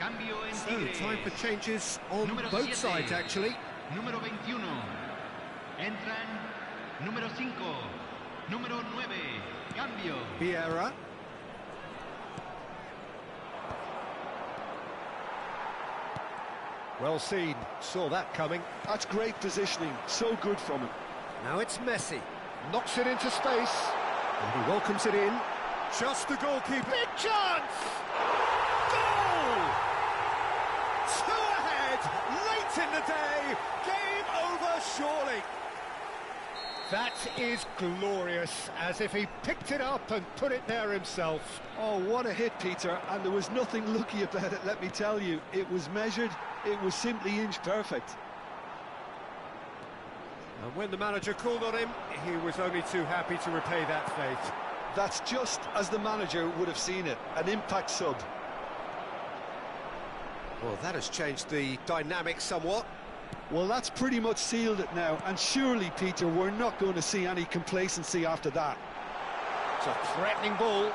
So, time for changes on both sides, actually. Número 21. Entran número 5. Número 9. Cambio. Vieira. Well seen, saw that coming. That's great positioning, so good from him. Now it's Messi. Knocks it into space. And he welcomes it in. Just the goalkeeper. Big chance! Goal! Two ahead, late in the day. Game over, surely. That is glorious, as if he picked it up and put it there himself. Oh, what a hit, Peter, and there was nothing lucky about it, let me tell you. It was measured, it was simply inch perfect. And when the manager called on him, he was only too happy to repay that faith. That's just as the manager would have seen it, an impact sub. Well, that has changed the dynamic somewhat. Well, that's pretty much sealed it now, and surely, Peter, we're not going to see any complacency after that. It's a threatening ball.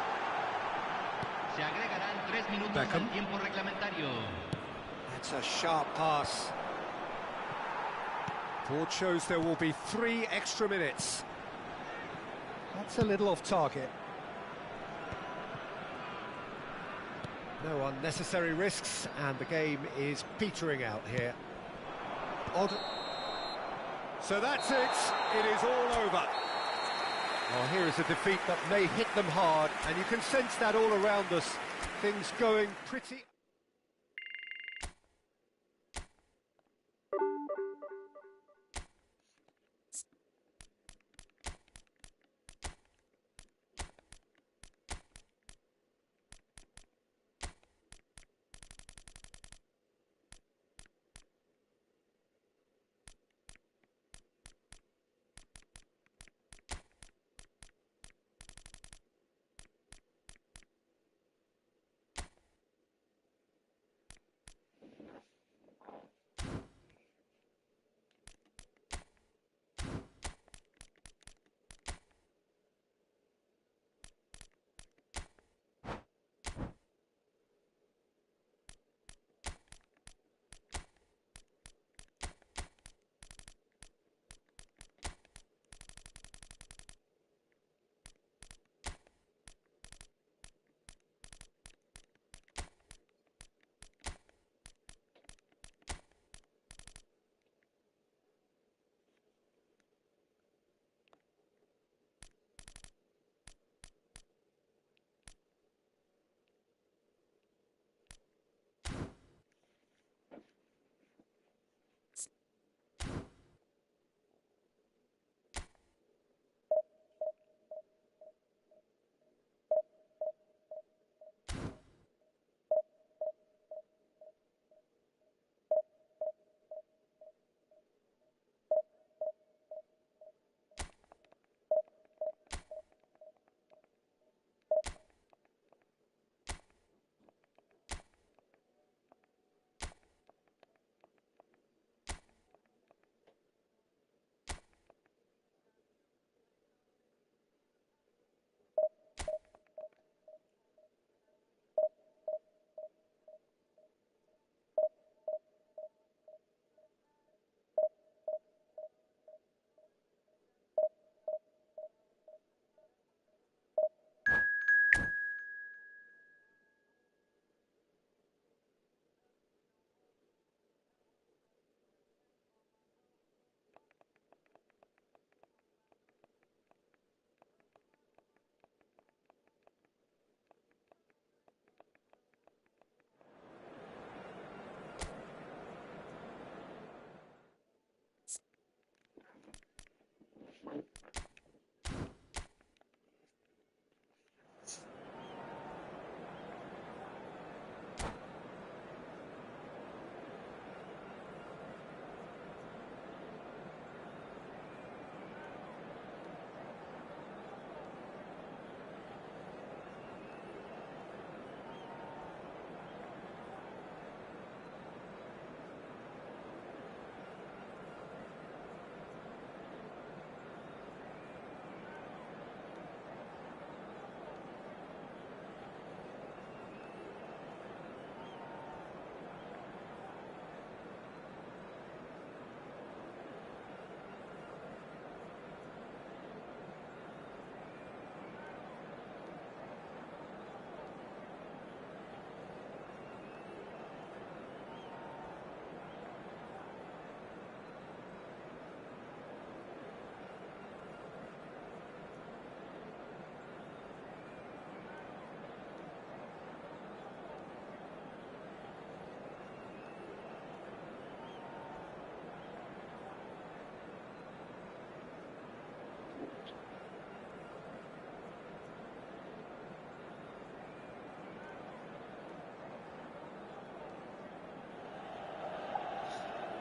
Se agregarán 3 minutos Beckham. al tiempo reglamentario. That's a sharp pass. Board shows there will be 3 extra minutes. That's a little off target. No unnecessary risks, and the game is petering out here. Odd. So that's it. It is all over. Well, here is a defeat that may hit them hard, and you can sense that all around us. Things going pretty...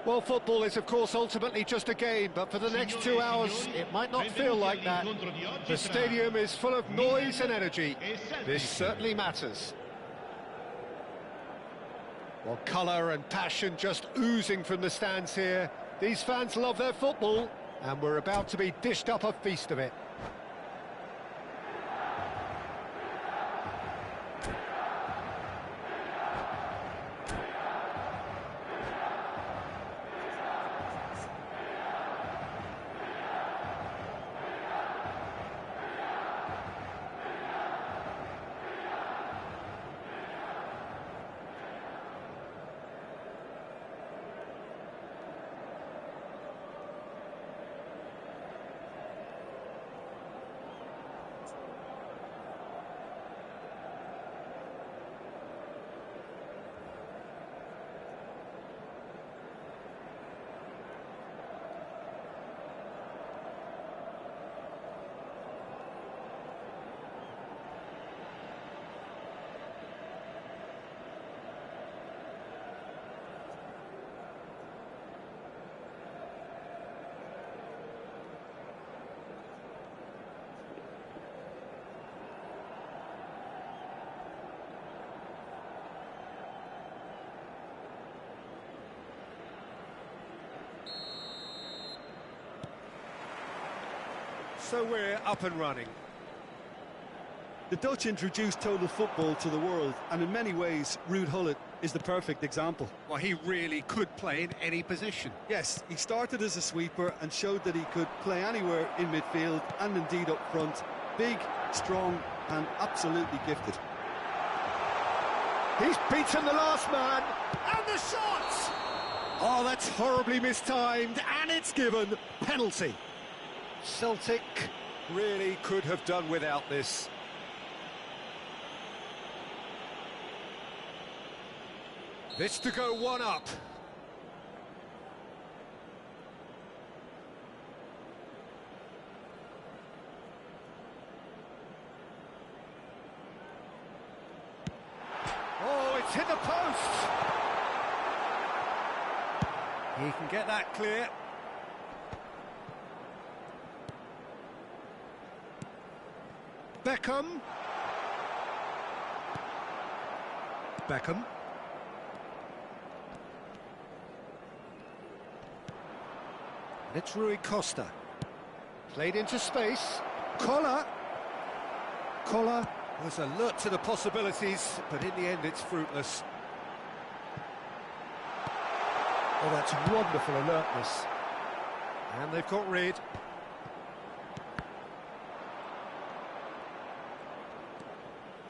Well, football is, of course, ultimately just a game, but for the next 2 hours, it might not feel like that. The stadium is full of noise and energy. This certainly matters. Well, colour and passion just oozing from the stands here. These fans love their football, and we're about to be dished up a feast of it. So we're up and running. The Dutch introduced total football to the world, and in many ways, Ruud Gullit is the perfect example. Well, he really could play in any position. Yes, he started as a sweeper and showed that he could play anywhere in midfield and indeed up front. Big, strong, and absolutely gifted. He's beaten the last man, and the shot! Oh, that's horribly mistimed, and it's given. Penalty. Celtic really could have done without this. This to go one up. Oh, it's hit the post. He can get that clear. Beckham. And it's Rui Costa. Played into space. Collar was alert to the possibilities, but in the end it's fruitless. Oh, that's wonderful alertness. And they've got rid.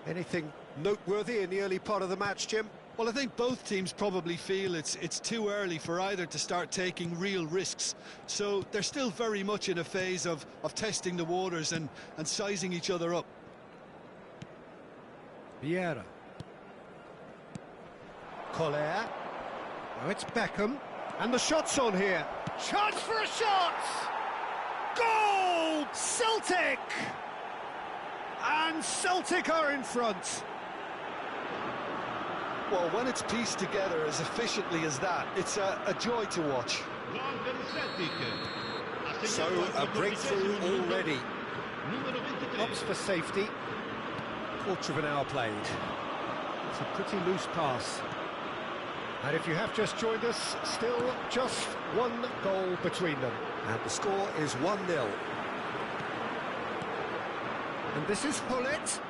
Anything noteworthy in the early part of the match, Jim? Well, I think both teams probably feel it's too early for either to start taking real risks. So they're still very much in a phase of testing the waters and sizing each other up. Vieira. Collier. Now it's Beckham. And the shot's on here. Chance for a shot! Goal! Celtic! And Celtic are in front. Well, when it's pieced together as efficiently as that, it's a joy to watch. So, a breakthrough already. Opts for safety. Quarter of an hour played. It's a pretty loose pass. And if you have just joined us, still just one goal between them. And the score is 1-0. And this is Gullit.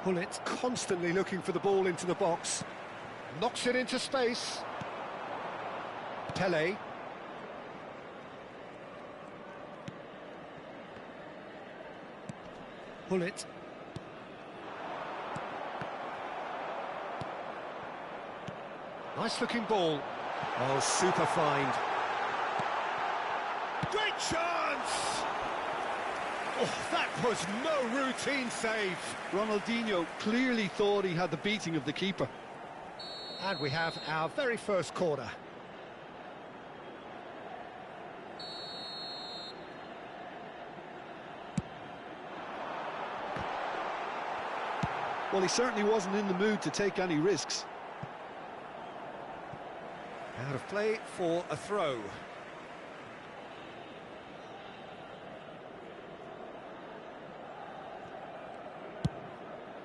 Gullit constantly looking for the ball into the box. Knocks it into space. Pele. Gullit. Nice looking ball. Oh, super find. Great chance! Oh, that was no routine save. Ronaldinho clearly thought he had the beating of the keeper. And we have our very first corner. Well, he certainly wasn't in the mood to take any risks. Out of play for a throw.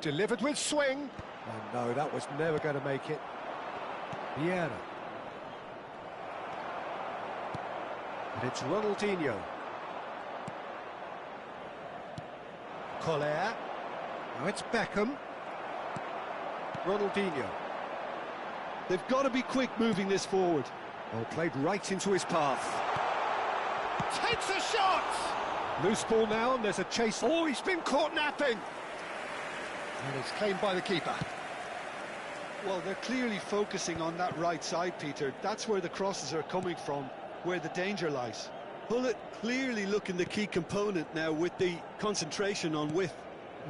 Delivered with swing. Oh no, that was never going to make it. Vieira. And it's Ronaldinho. Collier. Now it's Beckham. Ronaldinho. They've got to be quick moving this forward. Well, played right into his path. Takes a shot! Loose ball now, and there's a chase. Oh, he's been caught napping! And it's claimed by the keeper. Well, they're clearly focusing on that right side, Peter. That's where the crosses are coming from, where the danger lies. Hullet clearly looking the key component now with the concentration on width.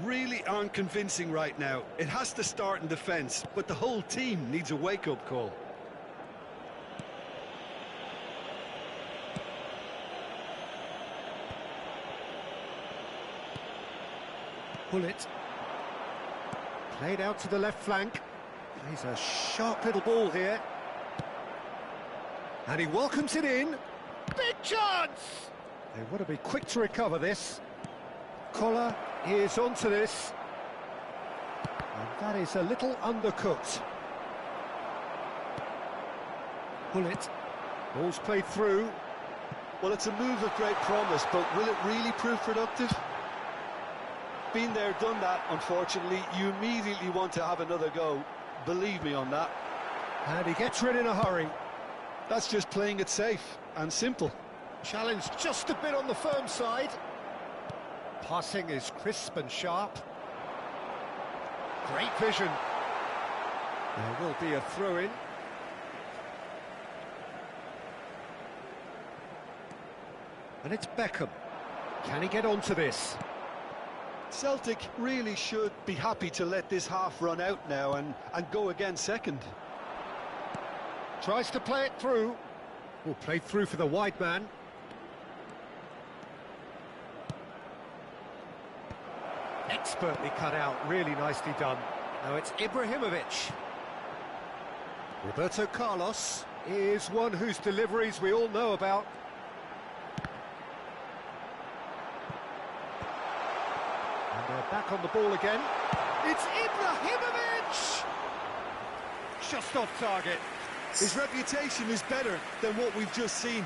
Really aren't convincing right now. It has to start in defence, but the whole team needs a wake-up call. Hullet. Played out to the left flank. He's a sharp little ball here. And he welcomes it in. Big chance! They want to be quick to recover this. Collar is onto this. And that is a little undercooked. Hullet. Ball's played through. Well, it's a move of great promise, but will it really prove productive? Been there, done that, unfortunately. You immediately want to have another go. Believe me on that. And he gets rid in a hurry. That's just playing it safe and simple. Challenge just a bit on the firm side. Passing is crisp and sharp. Great vision. There will be a throw-in. And it's Beckham. Can he get onto this? Celtic really should be happy to let this half run out now and go again second. Tries to play it through. Oh, played through for the wide man. Expertly cut out, really nicely done. Now it's Ibrahimovic. Roberto Carlos is one whose deliveries we all know about. And they're back on the ball again. It's Ibrahimovic! Just off target. His reputation is better than what we've just seen.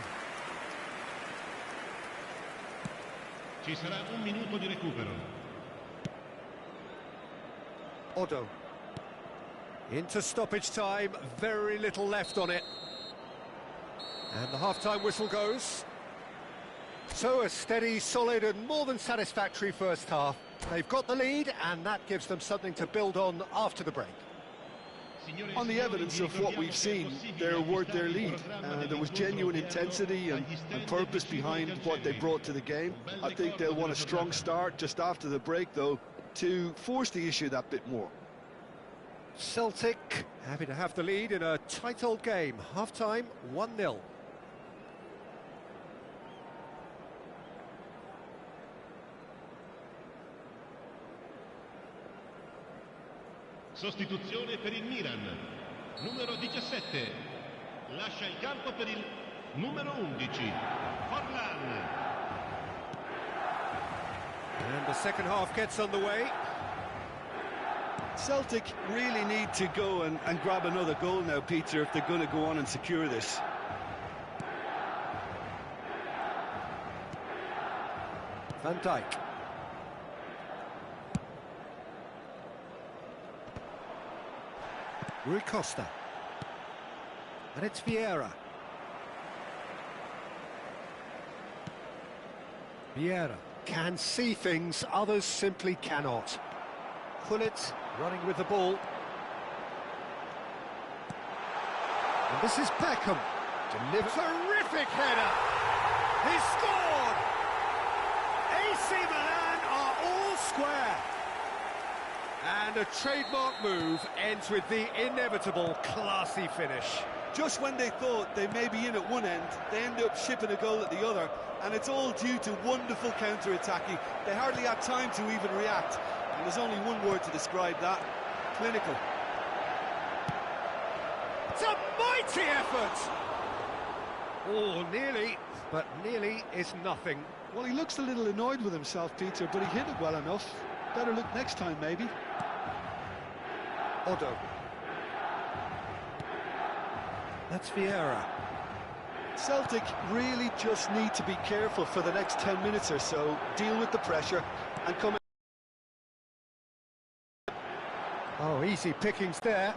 Ci sarà un minuto di recupero. Odo. Into stoppage time, very little left on it. And the half-time whistle goes. So a steady, solid and more than satisfactory first half. They've got the lead and that gives them something to build on after the break. On the evidence of what we've seen, they're worth their lead. There was genuine intensity and purpose behind what they brought to the game. I think they'll want a strong start just after the break, though, to force the issue that bit more. Celtic happy to have the lead in a tight old game. Half-time, 1-0. Sostituzione per il Milan. Numero 17. Lascia il campo per il numero 11. Forlan. And the second half gets underway. Celtic really need to go and grab another goal now, Peter, if they're going to go on and secure this. Van Dijk. Rui Costa. And it's Vieira. Vieira can see things others simply cannot. Hullet running with the ball. And this is Beckham. Delivers. Terrific header. He scored. AC Milan are all square. And a trademark move ends with the inevitable classy finish. Just when they thought they may be in at one end, they end up shipping a goal at the other, and it's all due to wonderful counter-attacking. They hardly had time to even react, and there's only one word to describe that: clinical. It's a mighty effort! Oh, nearly, but nearly is nothing. Well, he looks a little annoyed with himself, Peter, but he hit it well enough. Better look next time, maybe. Odo. That's Vieira. Celtic really just need to be careful for the next 10 minutes or so, deal with the pressure and come in. Oh, easy pickings there.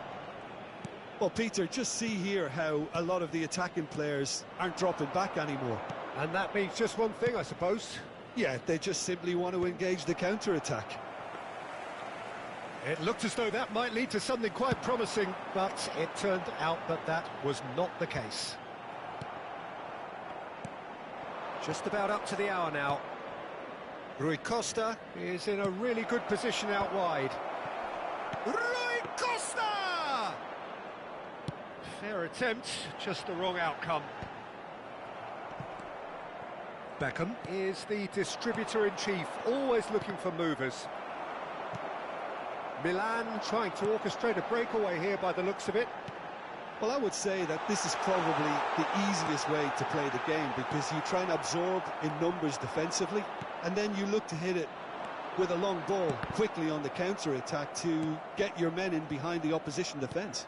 Well, Peter, just see here how a lot of the attacking players aren't dropping back anymore. And that means just one thing, I suppose. Yeah, they just simply want to engage the counter-attack. It looked as though that might lead to something quite promising, but it turned out that that was not the case. Just about up to the hour now. Rui Costa is in a really good position out wide. Rui Costa! Fair attempt, just the wrong outcome. Beckham is the distributor-in-chief, always looking for movers. Milan trying to orchestrate a breakaway here by the looks of it. Well, I would say that this is probably the easiest way to play the game, because you try and absorb in numbers defensively, and then you look to hit it with a long ball quickly on the counter-attack to get your men in behind the opposition defence.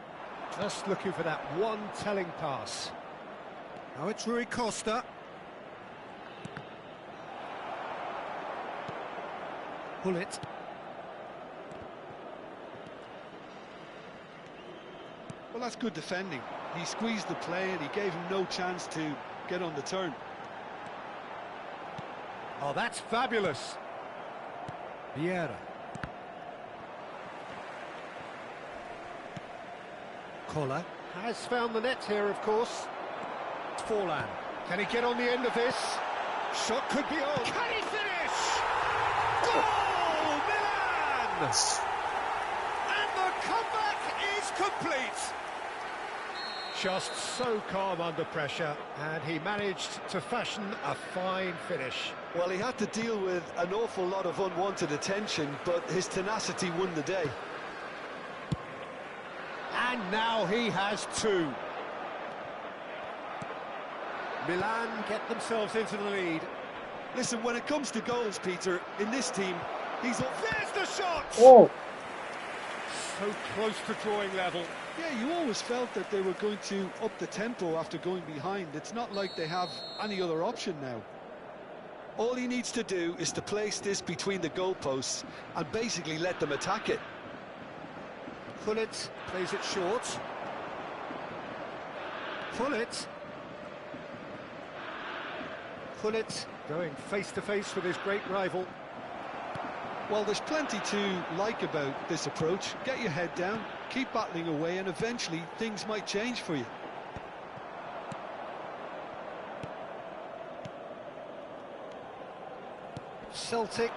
Just looking for that one telling pass. Now it's Rui Costa. Pull it. Well, that's good defending. He squeezed the play and he gave him no chance to get on the turn. Oh, that's fabulous. Vieira. Koller has found the net here, of course. Forlan. Can he get on the end of this? Shot could be on. Can he finish? Goal, Milan! And the comeback is complete. Just so calm under pressure, and he managed to fashion a fine finish. Well, he had to deal with an awful lot of unwanted attention, but his tenacity won the day. And now he has two. Milan get themselves into the lead. Listen, when it comes to goals, Peter, in this team, he's... There's the shot! Oh! So close to drawing level. Yeah, you always felt that they were going to up the tempo after going behind. It's not like they have any other option now. All he needs to do is to place this between the goalposts and basically let them attack it. Pullet plays it short. Pullet going face-to-face with his great rival. Well, there's plenty to like about this approach. Get your head down, keep battling away, and eventually things might change for you. Celtic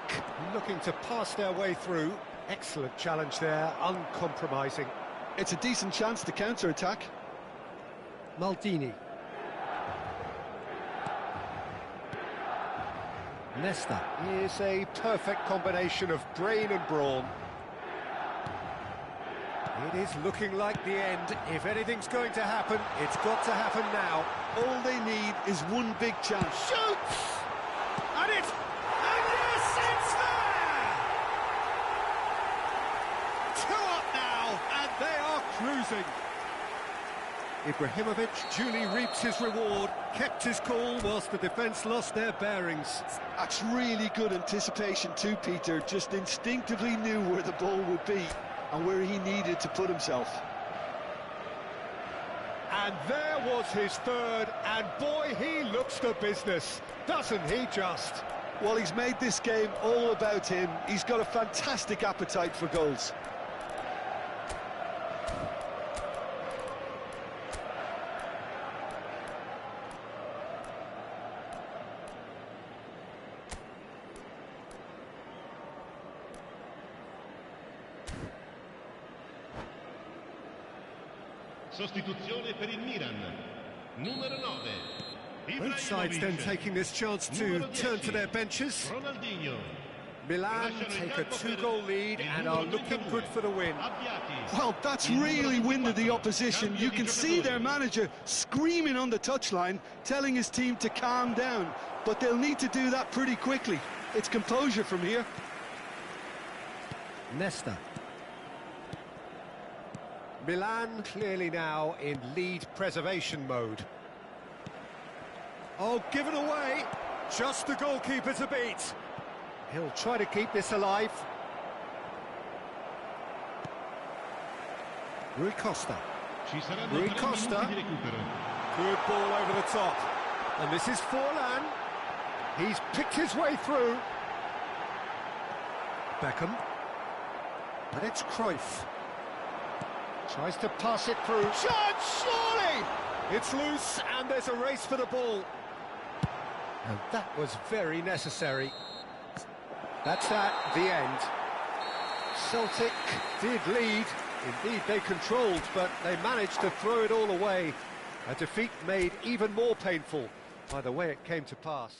looking to pass their way through. Excellent challenge there, uncompromising. It's a decent chance to counter-attack. Maldini. Nesta is a perfect combination of brain and brawn. It is looking like the end. If anything's going to happen, it's got to happen now. All they need is one big chance. Shoots! And it's... And yes, it's there! 2 up now, and they are cruising. Ibrahimovic duly reaps his reward, kept his cool whilst the defence lost their bearings. That's really good anticipation too, Peter. Just instinctively knew where the ball would be and where he needed to put himself. And there was his third, and boy, he looks the business, doesn't he just? Well, he's made this game all about him. He's got a fantastic appetite for goals. Sostituzione per il Milan. Numero 9. Both sides then taking this chance to turn to their benches. Ronaldinho. Milan take a two-goal lead and are looking good for the win. Well, that's really winded the opposition. You can see their manager screaming on the touchline, telling his team to calm down. But they'll need to do that pretty quickly. It's composure from here. Nesta. Milan clearly now in lead preservation mode. Oh, given away. Just the goalkeeper to beat. He'll try to keep this alive. Rui Costa. Rui Costa. Good ball over the top. And this is Forlan. He's picked his way through. Beckham. And it's Cruyff. Tries to pass it through. Shot, surely! It's loose and there's a race for the ball. And that was very necessary. That's that, the end. Celtic did lead. Indeed, they controlled, but they managed to throw it all away. A defeat made even more painful by the way it came to pass.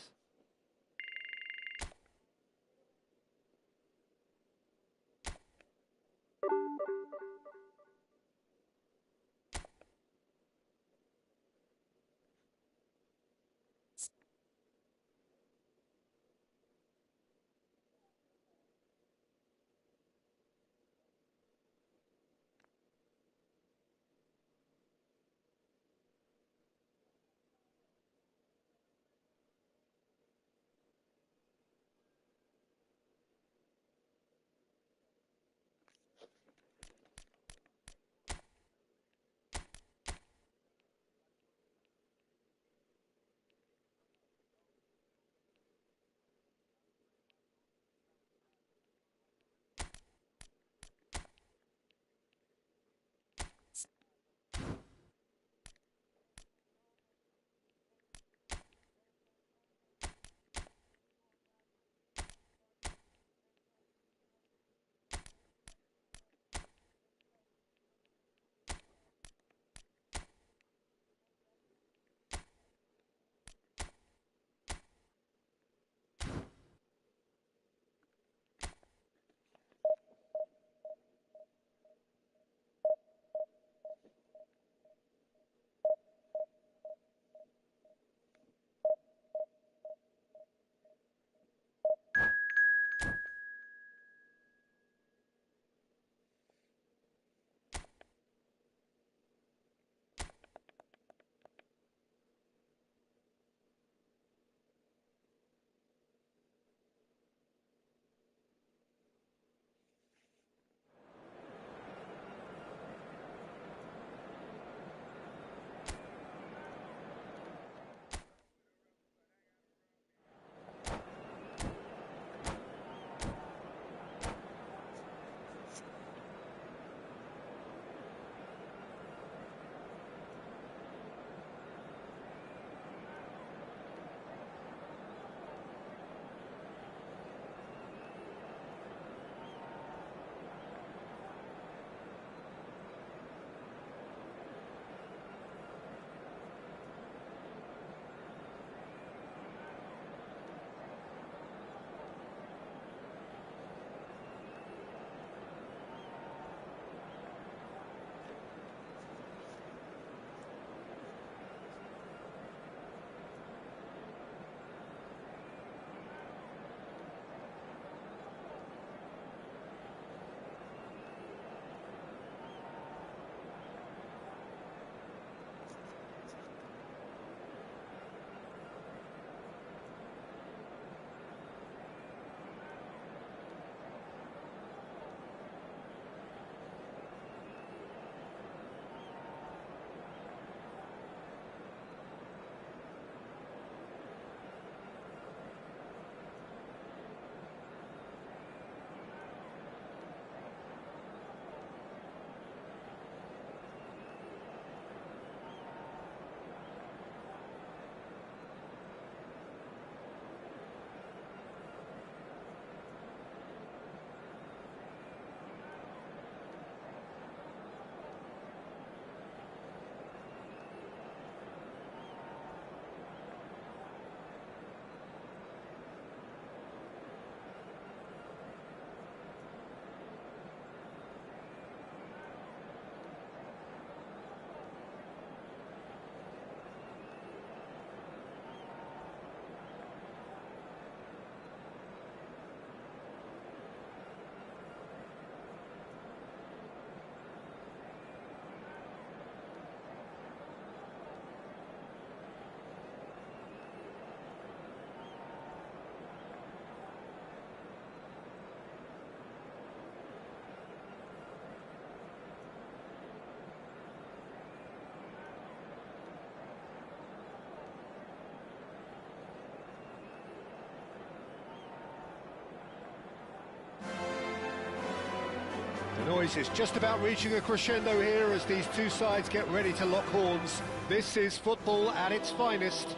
The noise is just about reaching a crescendo here as these two sides get ready to lock horns. This is football at its finest.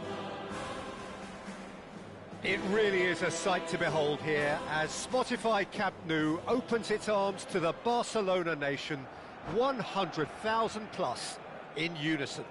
It really is a sight to behold here as Spotify Camp Nou opens its arms to the Barcelona nation, 100,000 plus in unison.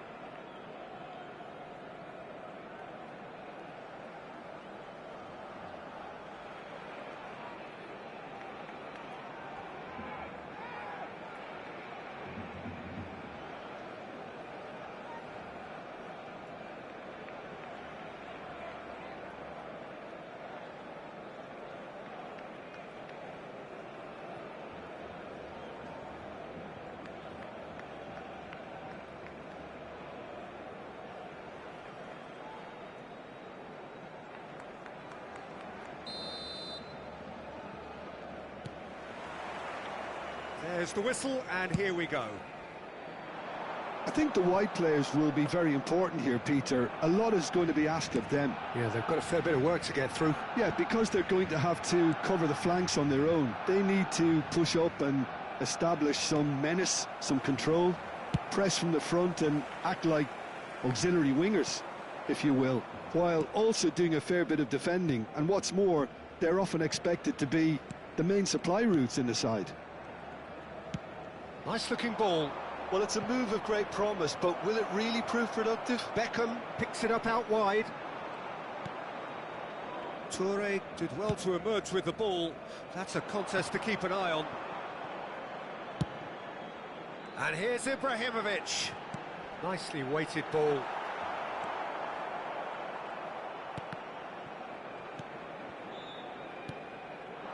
There's the whistle, and here we go. I think the wide players will be very important here, Peter. A lot is going to be asked of them. Yeah, they've got a fair bit of work to get through. Yeah, because they're going to have to cover the flanks on their own. They need to push up and establish some menace, some control, press from the front and act like auxiliary wingers, if you will, while also doing a fair bit of defending. And what's more, they're often expected to be the main supply routes in the side. Nice-looking ball. Well, it's a move of great promise, but will it really prove productive? Beckham picks it up out wide. Toure did well to emerge with the ball. That's a contest to keep an eye on. And here's Ibrahimovic. Nicely weighted ball.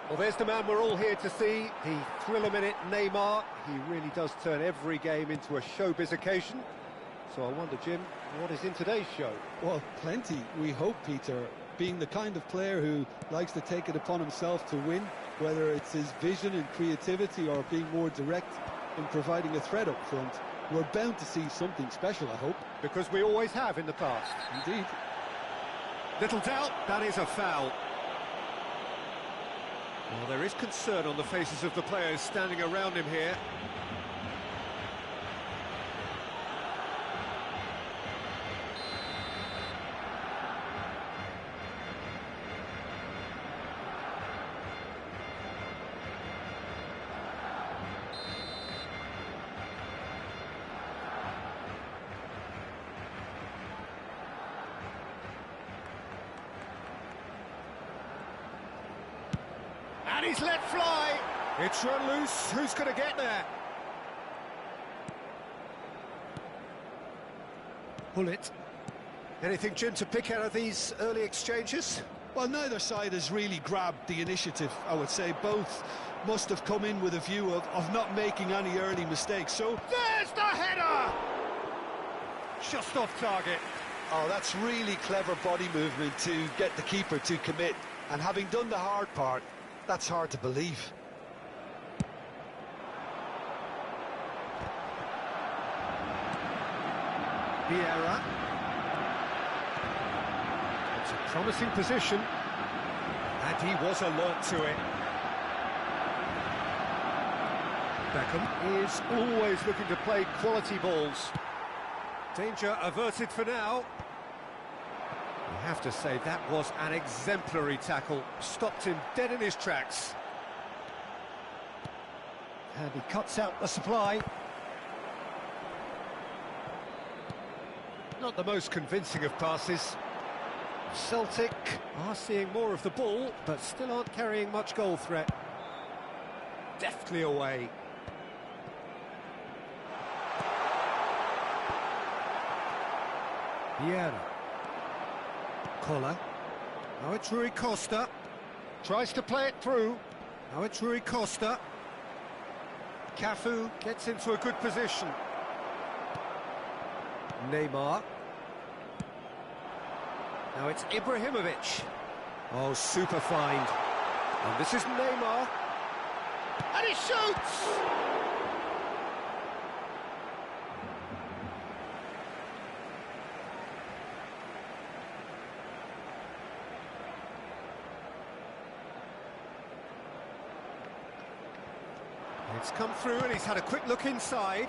Well, there's the man we're all here to see, the thriller-minute Neymar. He really does turn every game into a showbiz occasion. So I wonder, Jim, what is in today's show? Well, plenty, we hope, Peter. Being the kind of player who likes to take it upon himself to win, whether it's his vision and creativity or being more direct in providing a threat up front, we're bound to see something special, I hope. Because we always have in the past. Indeed. Little doubt, that is a foul. Well, there is concern on the faces of the players standing around him here. And he's let fly. It's run loose. Who's going to get there? Pull it. Anything, Jim, to pick out of these early exchanges? Well, neither side has really grabbed the initiative, I would say. Both must have come in with a view of not making any early mistakes. So there's the header! Just off target. Oh, that's really clever body movement to get the keeper to commit. And having done the hard part, that's hard to believe. Vieira. It's a promising position. And he was alert to it. Beckham is always looking to play quality balls. Danger averted for now. I have to say, that was an exemplary tackle. Stopped him dead in his tracks. And he cuts out the supply. Not the most convincing of passes. Celtic are seeing more of the ball, but still aren't carrying much goal threat. Deftly away. Vieira. Collar. Now it's Rui Costa. Tries to play it through. Now it's Rui Costa. Cafu gets into a good position. Neymar. Now it's Ibrahimovic. Oh, super find. And this is Neymar. And he shoots! It's come through and he's had a quick look inside.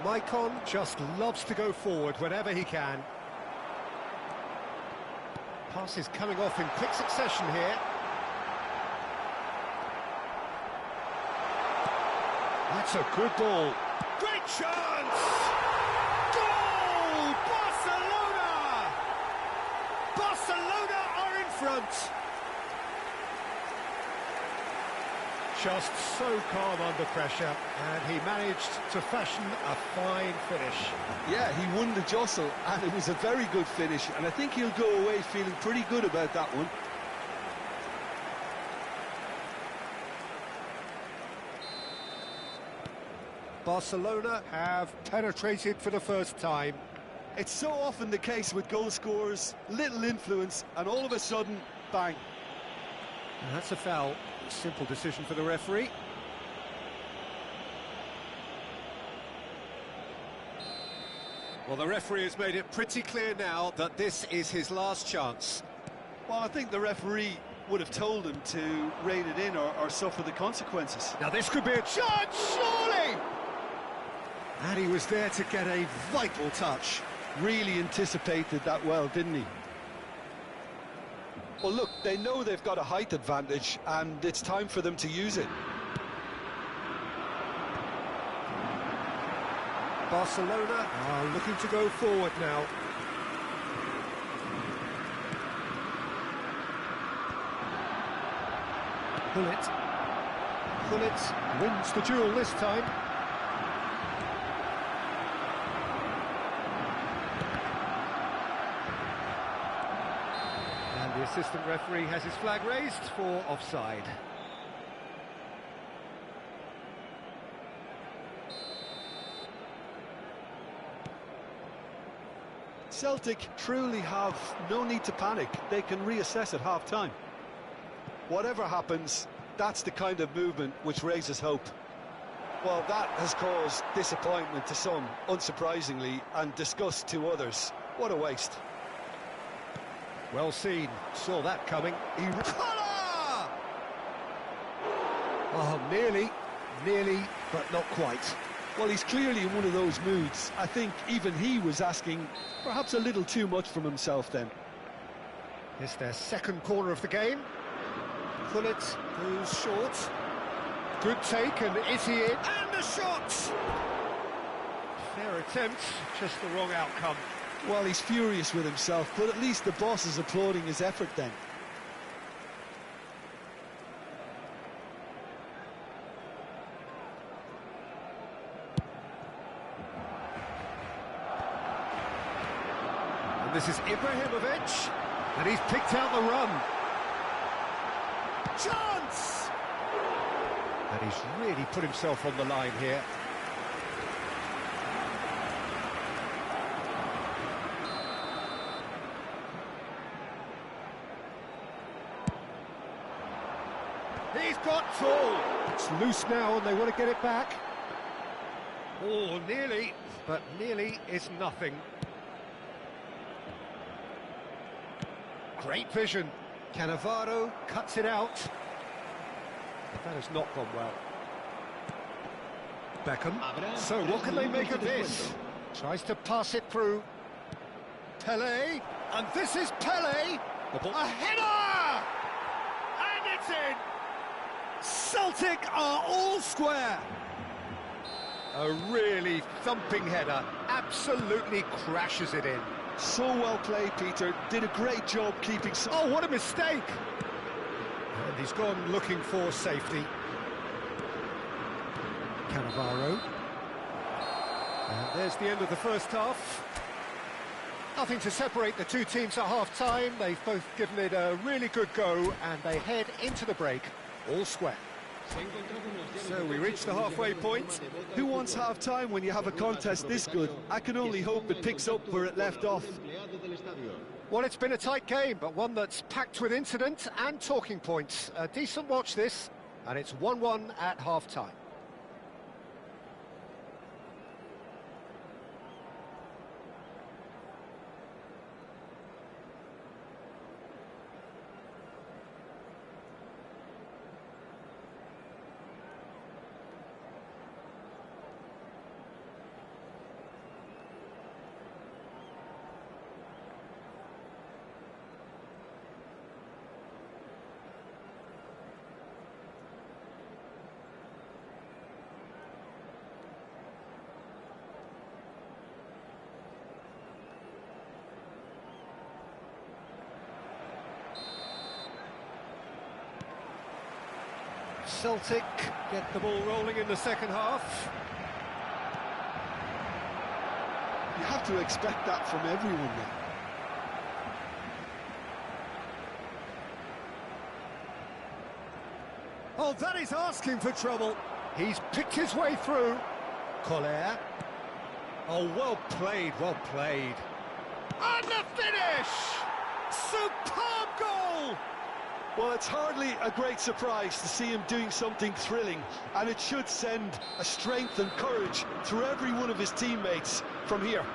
Maicon just loves to go forward whenever he can. Passes coming off in quick succession here. That's a good ball. Great chance! Goal! Barcelona! Barcelona are in front. Just so calm under pressure, and he managed to fashion a fine finish. Yeah, he won the jostle, and it was a very good finish, and I think he'll go away feeling pretty good about that one. Barcelona have penetrated for the first time. It's so often the case with goal scorers, little influence, and all of a sudden, bang. And that's a foul. Simple decision for the referee. Well, the referee has made it pretty clear now that this is his last chance. Well, I think the referee would have told him to rein it in or suffer the consequences. Now this could be a chance, surely! And he was there to get a vital touch. Really anticipated that well, didn't he? Well, look, they know they've got a height advantage, and it's time for them to use it. Barcelona are looking to go forward now. Gullit wins the duel this time. And the assistant referee has his flag raised for offside. Celtic truly have no need to panic. They can reassess at half-time. Whatever happens, that's the kind of movement which raises hope. Well, that has caused disappointment to some, unsurprisingly, and disgust to others. What a waste. Well seen, saw that coming. Oh, nearly, but not quite. Well, he's clearly in one of those moods. I think even he was asking perhaps a little too much from himself then. It's their second corner of the game. Gullit goes short. Good take, and is he in? And the shot! Fair attempt, just the wrong outcome. Well, he's furious with himself, but at least the boss is applauding his effort then. And this is Ibrahimovic, and he's picked out the run. Chance! And he's really put himself on the line here. He's got tall. It's loose now and they want to get it back. Oh, nearly, but nearly is nothing. Great vision. Cannavaro cuts it out. That has not gone well. Beckham. So what can they make of this? Tries to pass it through. Pelé. And this is Pelé. A header! And it's in! Celtic are all square. A really thumping header. Absolutely crashes it in. So well played, Peter. Did a great job keeping... Oh, what a mistake! And he's gone looking for safety. Cannavaro. And there's the end of the first half. Nothing to separate the two teams at half-time. They've both given it a really good go, and they head into the break all square. So we reach the halfway point. Who wants half-time when you have a contest this good? I can only hope it picks up where it left off. Well, it's been a tight game, but one that's packed with incident and talking points. A decent watch this, and it's 1-1 at half-time. Celtic get the ball rolling in the second half. You have to expect that from everyone now. Oh, that is asking for trouble. He's picked his way through. Collier. Oh, well played, well played. And the finish! Superb goal! Well, it's hardly a great surprise to see him doing something thrilling, and it should send a strength and courage through every one of his teammates from here.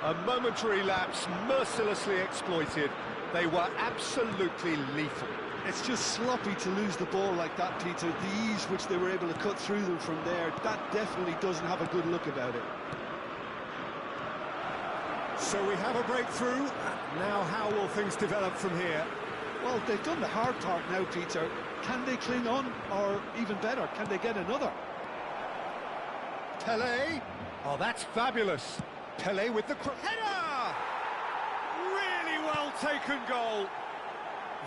A momentary lapse mercilessly exploited. They were absolutely lethal. It's just sloppy to lose the ball like that, Peter. The ease which they were able to cut through them from there, that definitely doesn't have a good look about it. So we have a breakthrough. Now how will things develop from here? Well, they've done the hard part now, Peter. Can they cling on, or even better, can they get another? Pelé. Oh, that's fabulous. Pelé with the header! Really well taken goal.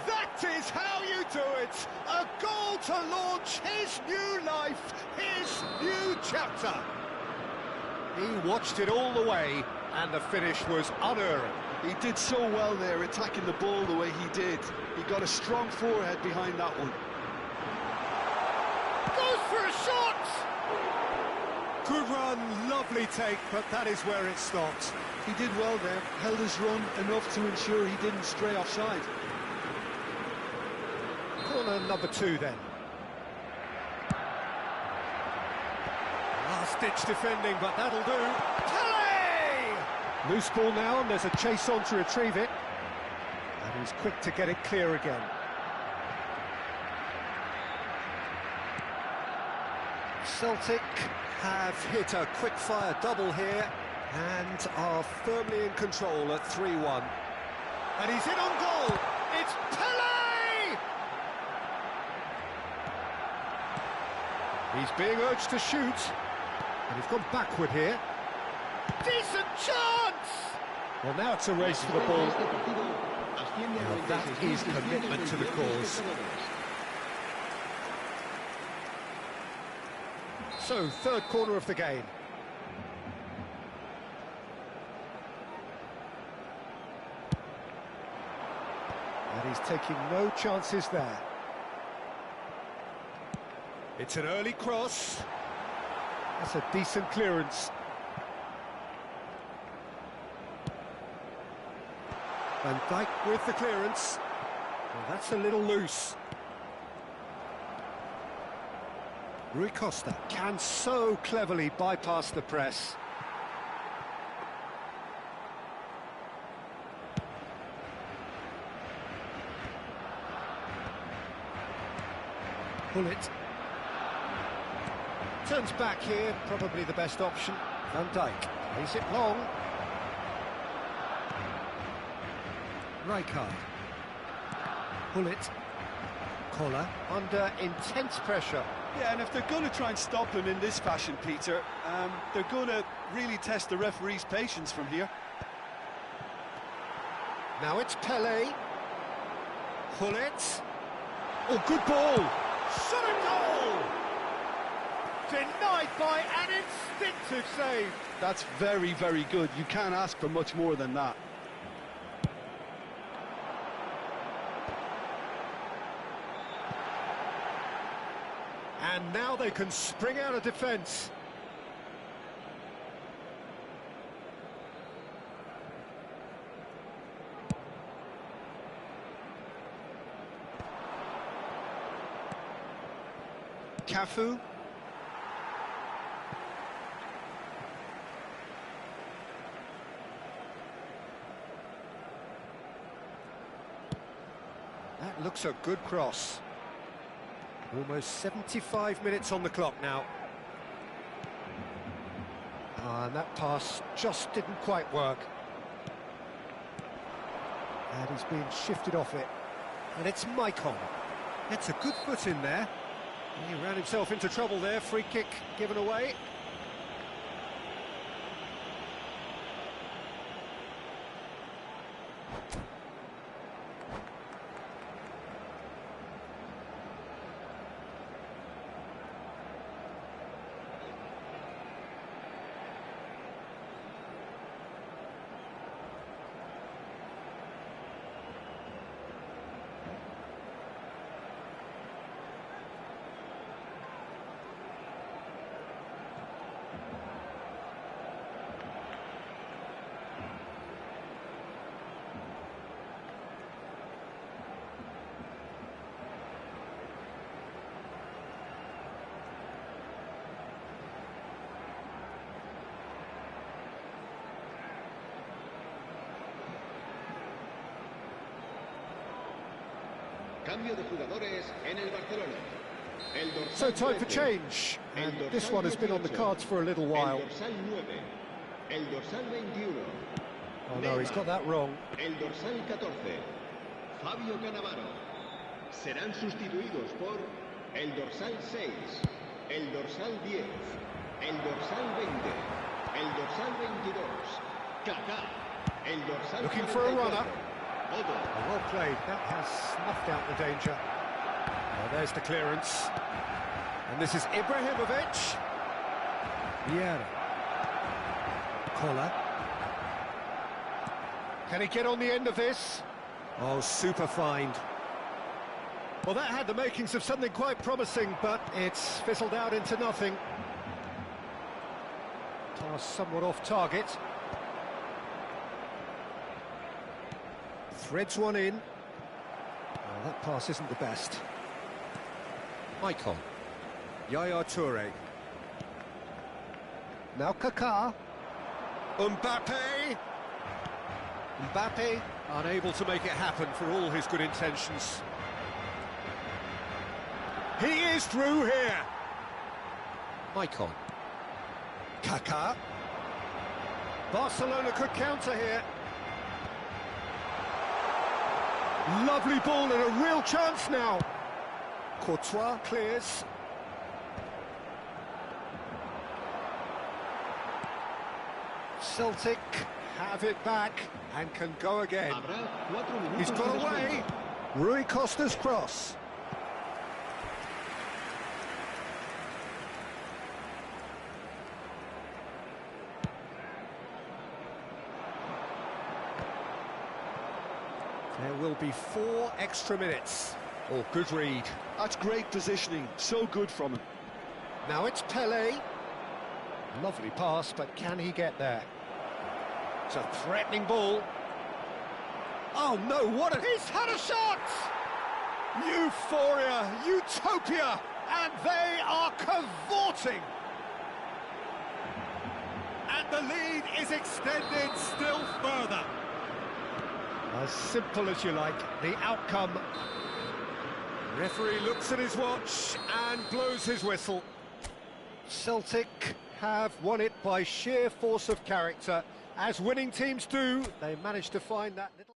That is how you do it! A goal to launch his new life, his new chapter. He watched it all the way, and the finish was unerring. He did so well there, attacking the ball the way he did. He got a strong forehead behind that one. Goes for a shot! Good run, lovely take, but that is where it stopped. He did well there, held his run enough to ensure he didn't stray offside. Corner number 2 then. Last-ditch defending, but that'll do. Pelé! Loose ball now, and there's a chase on to retrieve it. And he's quick to get it clear again. Celtic have hit a quick-fire double here and are firmly in control at 3-1. And he's in on goal. It's Pelé! He's being urged to shoot, and he's gone backward here. Decent chance! Well, now it's a race for the ball. Now that is commitment to the cause. So, third corner of the game. And he's taking no chances there. It's an early cross. That's a decent clearance. Van Dijk with the clearance. Well, that's a little loose. Rui Costa can so cleverly bypass the press. Pull it. Turns back here, probably the best option. Van Dijk plays it long. Rijkaard. Pull it. Collar under intense pressure. Yeah, and if they're going to try and stop him in this fashion, Peter, they're going to really test the referee's patience from here. Now it's Pelé. Pull it. Oh, good ball. Shot a goal! Denied by an instinctive save. That's very, very good. You can't ask for much more than that. And now they can spring out of defence. Cafu. That looks a good cross. Almost 75 minutes on the clock now. And that pass just didn't quite work. And he's being shifted off it. And it's Maicon. That's a good foot in there. He ran himself into trouble there. Free kick given away. Cambio de jugadores en el Barcelona. El dorsal So time for 13, change, and el this dorsal one has been on the 18, cards for a little while. El dorsal 9, el dorsal 21. Oh no, he's got that wrong. El dorsal 14, Fabio Cannavaro. Serán sustituidos por el dorsal 6, el dorsal 10, el dorsal 20, el dorsal 22, Kaká, el dorsal Looking for a 44, runner. Odo. Oh, well played, that has snuffed out the danger. Well, there's the clearance. And this is Ibrahimovic. Vieira. Collar. Can he get on the end of this? Oh, super find. Well, that had the makings of something quite promising, but it's fizzled out into nothing. Pass somewhat off target. Threads one in. Well, that pass isn't the best. Icon. Yaya Toure. Now Kaká. Mbappe. Mbappe unable to make it happen for all his good intentions. He is through here. Icon. Kaká. Barcelona could counter here. Lovely ball and a real chance now. Courtois clears. Celtic have it back and can go again. He's got away. Rui Costa's cross. There will be 4 extra minutes. Oh, good read. That's great positioning, so good from him. Now it's Pele. Lovely pass, but can he get there? It's a threatening ball. Oh no, what a... He's had a shot! Euphoria, utopia, and they are cavorting. And the lead is extended still further. As simple as you like, the outcome. Referee looks at his watch and blows his whistle. Celtic have won it by sheer force of character. As winning teams do, they managed to find that little...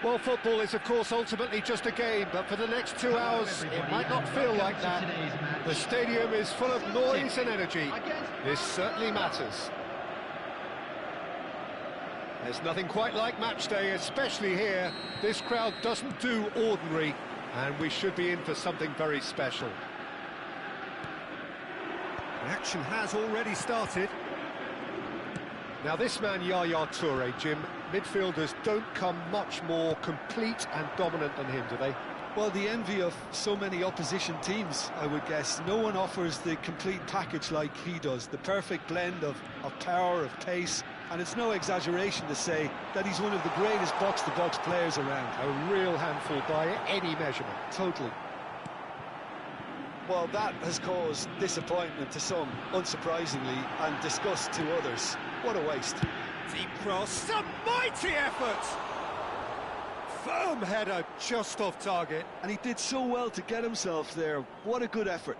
Well, football is, of course, ultimately just a game, but for the next 2 hours, it might not feel like that. The stadium is full of noise and energy. This certainly matters. There's nothing quite like match day, especially here. This crowd doesn't do ordinary, and we should be in for something very special. The action has already started. Now this man, Yaya Toure, Jim, midfielders don't come much more complete and dominant than him, do they? Well, the envy of so many opposition teams, I would guess. No one offers the complete package like he does. The perfect blend of power, of pace, and it's no exaggeration to say that he's one of the greatest box-to-box players around. A real handful by any measurement. Totally. Well, that has caused disappointment to some, unsurprisingly, and disgust to others. What a waste. Deep cross, a mighty effort! Firm header, just off target. And he did so well to get himself there. What a good effort.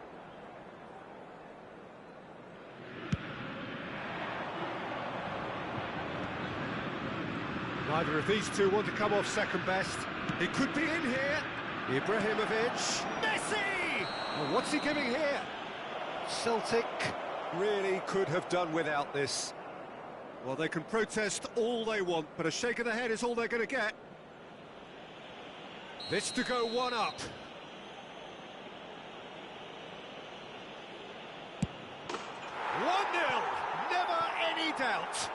Neither of these two want to come off second best. He could be in here. Ibrahimovic. Messi! Well, what's he giving here? Celtic really could have done without this. Well, they can protest all they want, but a shake of the head is all they're going to get. This to go one up. One 0. Never any doubt.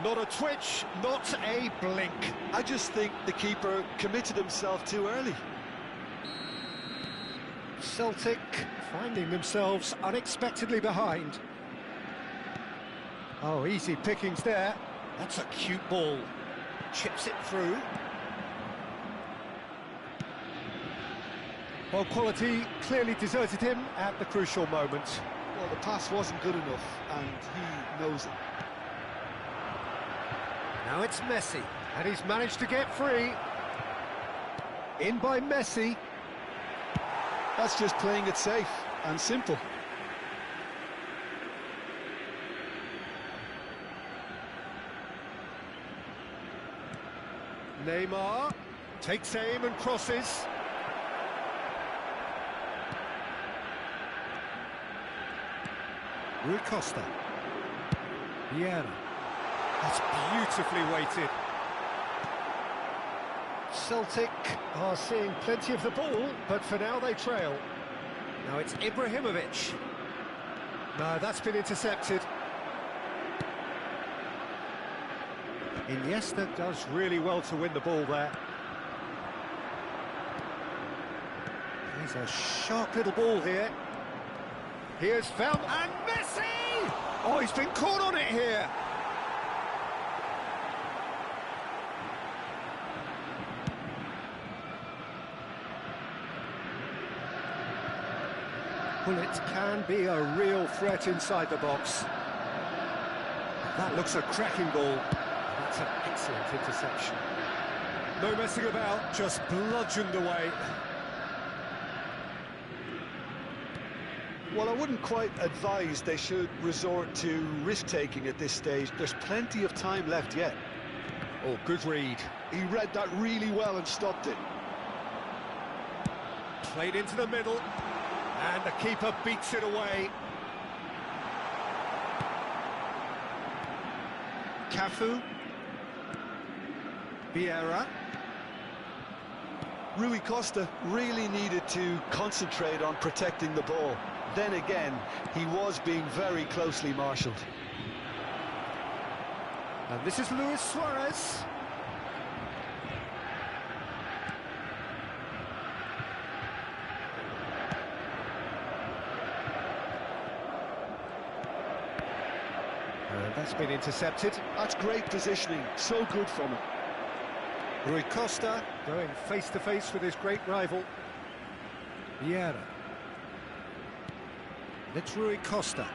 Not a twitch, not a blink. I just think the keeper committed himself too early. Celtic finding themselves unexpectedly behind. Oh, easy pickings there. That's a cute ball. Chips it through. Well, quality clearly deserted him at the crucial moment. Well, the pass wasn't good enough, and he knows it. Now it's Messi, and he's managed to get free. In by Messi. That's just playing it safe and simple. Neymar takes aim and crosses. Rui Costa. Vieira. That's beautifully weighted. Celtic are seeing plenty of the ball, but for now they trail. Now it's Ibrahimovic. No, that's been intercepted. Iniesta does really well to win the ball there. There's a sharp little ball here. He has found... And Messi! Oh, he's been caught on it here. Well, it can be a real threat inside the box. That looks a cracking ball. That's an excellent interception. No messing about, just bludgeoned away. Well, I wouldn't quite advise they should resort to risk-taking at this stage. There's plenty of time left yet. Oh, good read. He read that really well and stopped it. Played into the middle, and the keeper beats it away. Cafu. Vieira. Rui Costa really needed to concentrate on protecting the ball. Then again, he was being very closely marshalled. And this is Luis Suarez. And that's been intercepted. That's great positioning, so good from him. Rui Costa going face-to-face with his great rival. Vieira. It's Rui Costa.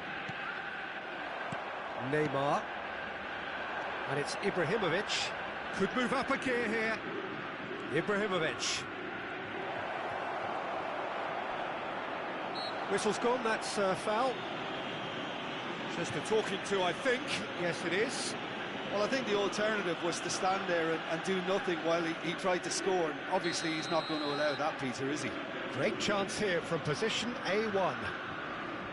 Neymar. And it's Ibrahimovic. Could move up a gear here. Ibrahimovic. Whistle's gone, that's foul. Just a talking to, I think. Yes, it is. Well, I think the alternative was to stand there and do nothing while he tried to score. And obviously, he's not going to allow that, Peter, is he? Great chance here from position A1.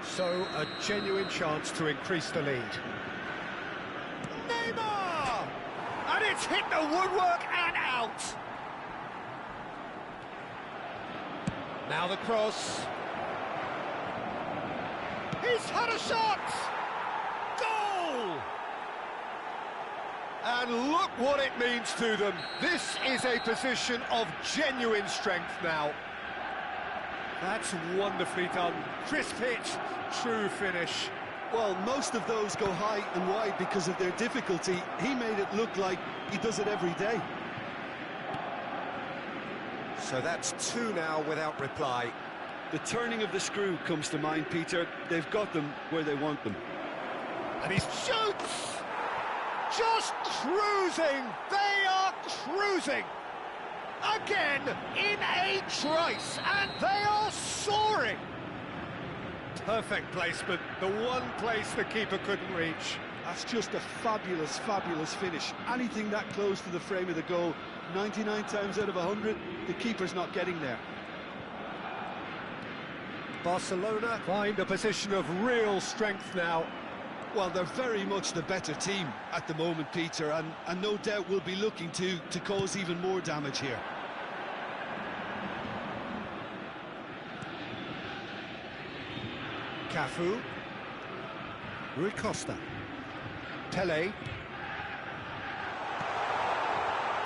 So, a genuine chance to increase the lead. Neymar! And it's hit the woodwork and out! Now the cross. He's had a shot! Goal! And look what it means to them. This is a position of genuine strength now. That's wonderfully done. Crisp hit, true finish. Well, most of those go high and wide because of their difficulty. He made it look like he does it every day. So that's two now without reply. The turning of the screw comes to mind, Peter. They've got them where they want them. And he shoots! Just cruising! They are cruising! Again, in a trice, and they are soaring! Perfect placement, the one place the keeper couldn't reach. That's just a fabulous, fabulous finish. Anything that close to the frame of the goal, 99 times out of 100, the keeper's not getting there. Barcelona find a position of real strength now. Well, they're very much the better team at the moment, Peter, and no doubt will be looking to cause even more damage here. Cafu. Rui Costa. Pele.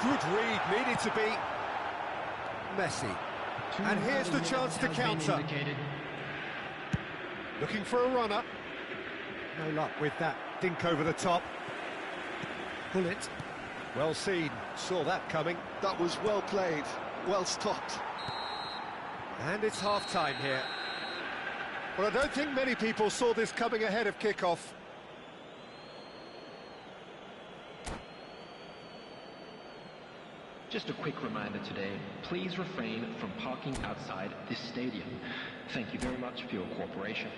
Good read, needed to be. Messi. And here's the chance to counter. Looking for a runner. No luck with that dink over the top. Pull it. Well seen, saw that coming. That was well played, well stopped. And it's half-time here. Well, I don't think many people saw this coming ahead of kick-off. Just a quick reminder today, please refrain from parking outside this stadium. Thank you very much for your cooperation.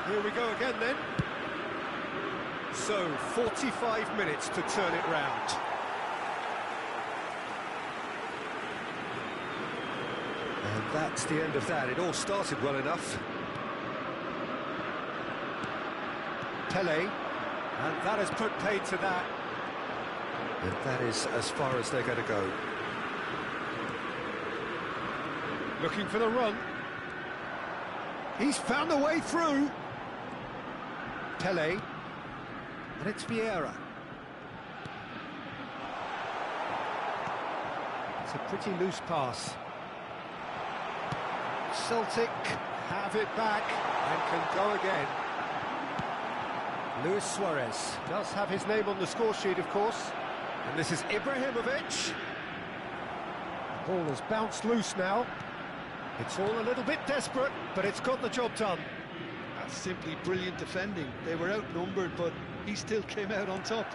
Here we go again then. So, 45 minutes to turn it round. And that's the end of that. It all started well enough. Pele. And that has put paid to that. And that is as far as they're going to go. Looking for the run. He's found a way through. Pele, and it's Vieira. It's a pretty loose pass. Celtic have it back and can go again. Luis Suarez does have his name on the score sheet, of course. And this is Ibrahimovic. The ball has bounced loose now. It's all a little bit desperate, but it's got the job done. That's simply brilliant defending. They were outnumbered, but he still came out on top.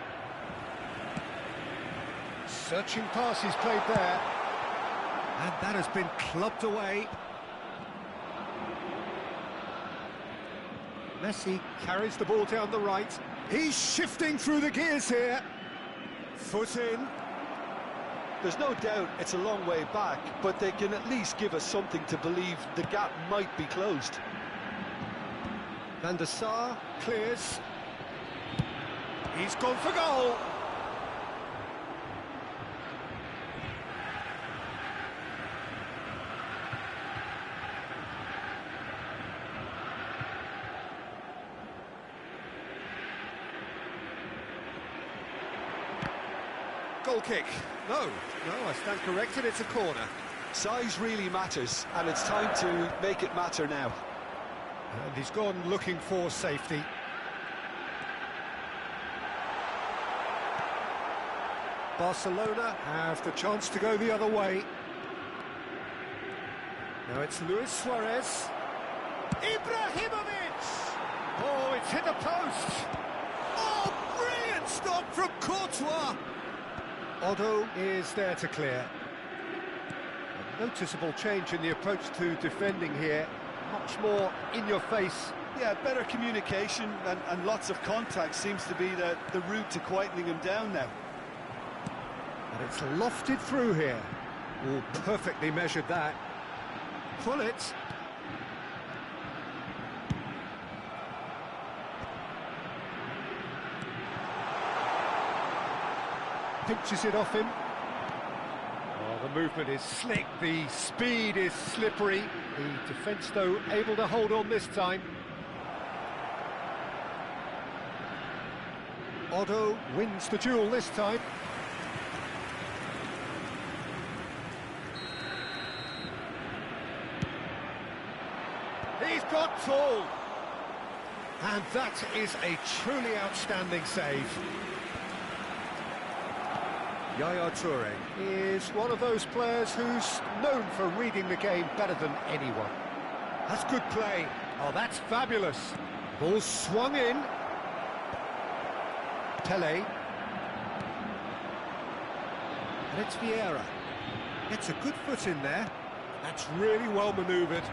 Searching pass he's played there. And that has been clubbed away. Messi carries the ball down the right. He's shifting through the gears here. Foot in. There's no doubt it's a long way back, but they can at least give us something to believe the gap might be closed. Van der Sar clears. He's gone for goal. Goal kick. No, I stand corrected, it's a corner. Size really matters, and it's time to make it matter now. And he's gone looking for safety. Barcelona have the chance to go the other way. Now it's Luis Suarez. Ibrahimovic! Oh, it's hit the post! Oh, brilliant stop from Courtois! Otto is there to clear. A noticeable change in the approach to defending here. Much more in your face. Yeah, better communication and lots of contact seems to be the route to quietening him down now. And it's lofted through here. Oh, perfectly measured that. Pull it. Pinches it off him. Oh, the movement is slick, the speed is slippery. The defence, though, able to hold on this time. Otto wins the duel this time. He's got tall. And that is a truly outstanding save. Yaya Toure is one of those players who's known for reading the game better than anyone. That's good play. Oh, that's fabulous. Ball swung in. Pele. And it's Vieira. Gets a good foot in there. That's really well manoeuvred.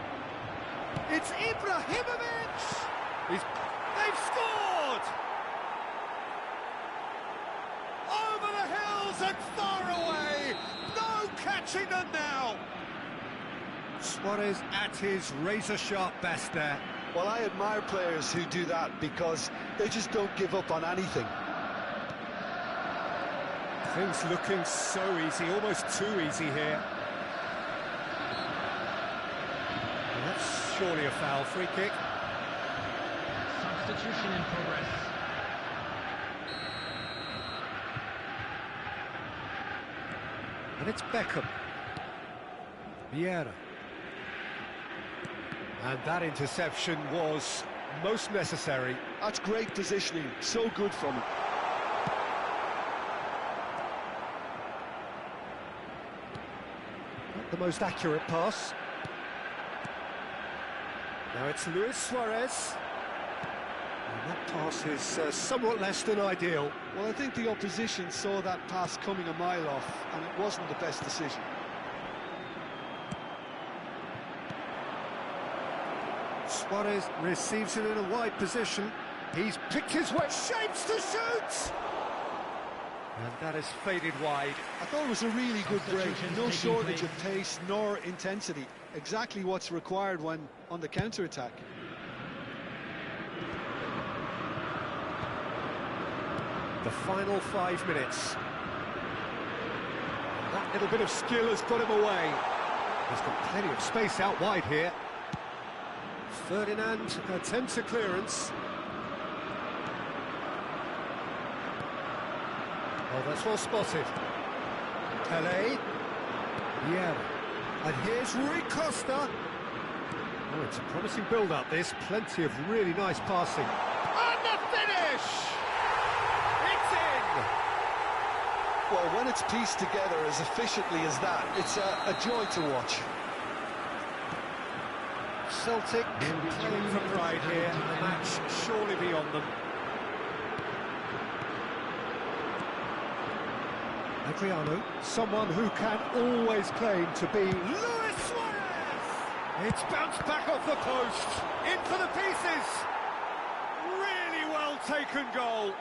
It's Ibrahimovic! They've scored! Over the hills and far away! No catching them now! Suarez at his razor-sharp best there. Well, I admire players who do that because they just don't give up on anything. Things looking so easy, almost too easy here. And that's surely a foul. Free kick. Substitution in progress. And it's Beckham. Vieira. And that interception was most necessary. That's great positioning, so good from him. Not the most accurate pass. Now it's Luis Suarez. And that pass is somewhat less than ideal. Well, I think the opposition saw that pass coming a mile off, and it wasn't the best decision. Suarez receives it in a wide position. He's picked his way, shapes to shoot! And that has faded wide. I thought it was a really good break. No shortage of pace nor intensity. Exactly what's required when on the counter-attack. The final 5 minutes. That little bit of skill has put him away. He's got plenty of space out wide here. Ferdinand attempts a clearance. Oh, that's well spotted. Pele. Yeah. And here's Rui Costa. Oh, it's a promising build-up, this. Plenty of really nice passing. And the finish! It's in! Well, when it's pieced together as efficiently as that, it's a joy to watch. Celtic playing for pride here, and the match surely beyond them. Adriano, someone who can always claim to be Luis Suarez! It's bounced back off the post, in for the pieces! Really well taken goal.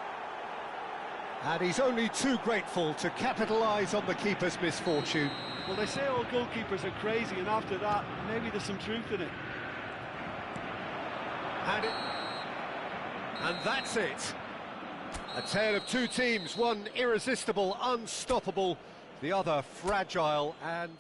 And he's only too grateful to capitalise on the keeper's misfortune. Well, they say all goalkeepers are crazy, and after that, maybe there's some truth in it. And that's it. A tale of two teams, one irresistible, unstoppable, the other fragile and...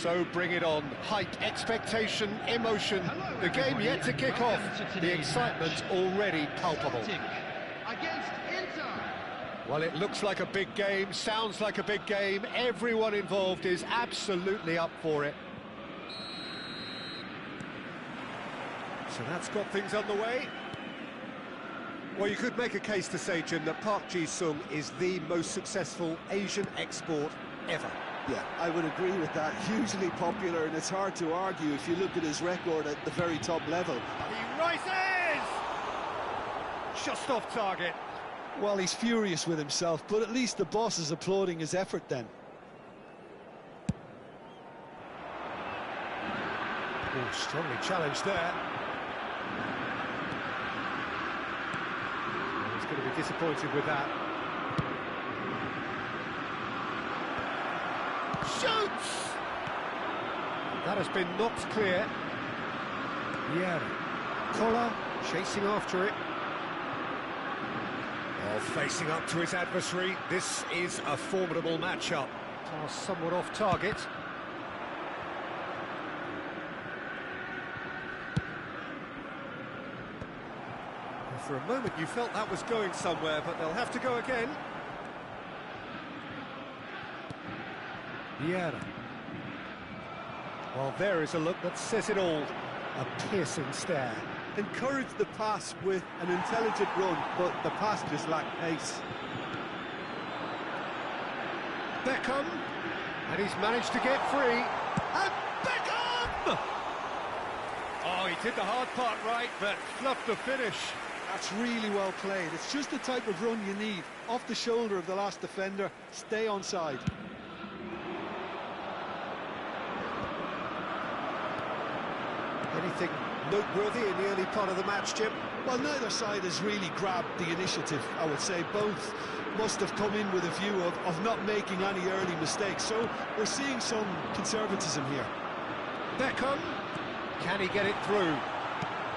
So bring it on. Hype, expectation, emotion. The game yet to kick off. The excitement already palpable. Against Inter. Well, it looks like a big game, sounds like a big game. Everyone involved is absolutely up for it. So that's got things underway. Well, you could make a case to say, Jim, that Park Ji-sung is the most successful Asian export ever. Yeah, I would agree with that. Hugely popular, and it's hard to argue if you look at his record at the very top level. He rises! Just off target. Well, he's furious with himself, but at least the boss is applauding his effort then. Oh, strongly challenged there. He's going to be disappointed with that. Shoots! That has been knocked clear. Yeah. Collar chasing after it. Oh, facing up to his adversary. This is a formidable matchup. Pass somewhat off target. For a moment you felt that was going somewhere, but they'll have to go again. Yeah. Well, there is a look that says it all. A piercing stare. Encourage the pass with an intelligent run, but the pass just lacked pace. Beckham, and he's managed to get free. And Beckham! Oh, he did the hard part right, but fluffed the finish. That's really well played. It's just the type of run you need. Off the shoulder of the last defender, stay onside. Anything noteworthy in the early part of the match, Jim? Well, neither side has really grabbed the initiative, I would say. Both must have come in with a view of not making any early mistakes. So we're seeing some conservatism here. Beckham, can he get it through?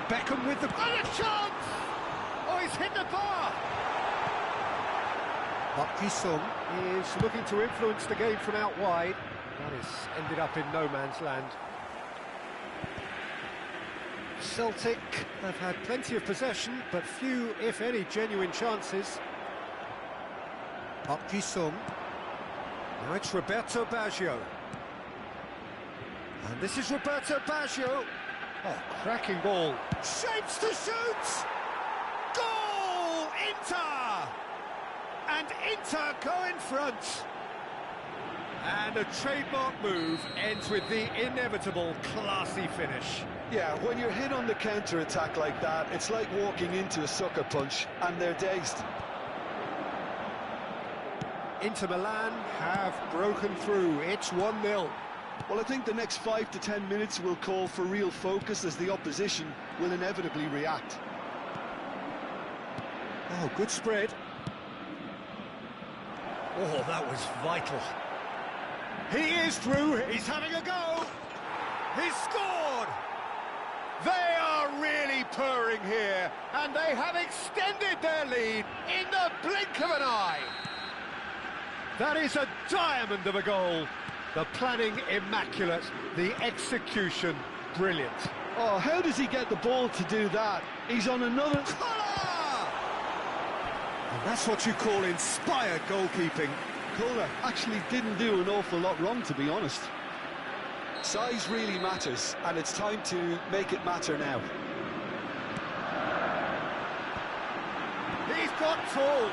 Beckham with the... And a chance! Oh, he's hit the bar! Park Ji-sung is looking to influence the game from out wide. That has ended up in no man's land. Celtic have had plenty of possession, but few, if any, genuine chances. Park Ji-sung. Now it's Roberto Baggio. And this is Roberto Baggio. Oh, cracking ball. Shapes to shoot! Goal! Inter! And Inter go in front. And a trademark move ends with the inevitable classy finish. Yeah, when you're hit on the counter-attack like that, it's like walking into a sucker punch, and they're dazed. Inter Milan have broken through. It's 1-0. Well, I think the next 5 to 10 minutes will call for real focus as the opposition will inevitably react. Oh, good spread. Oh, that was vital. He is through. He's having a go. He's scored. They are really purring here, and they have extended their lead in the blink of an eye. That is a diamond of a goal. The planning immaculate, the execution brilliant. Oh, how does he get the ball to do that? He's on another... Collar! And that's what you call inspired goalkeeping. Kohler actually didn't do an awful lot wrong, to be honest. Size really matters, and it's time to make it matter now. He's got tall.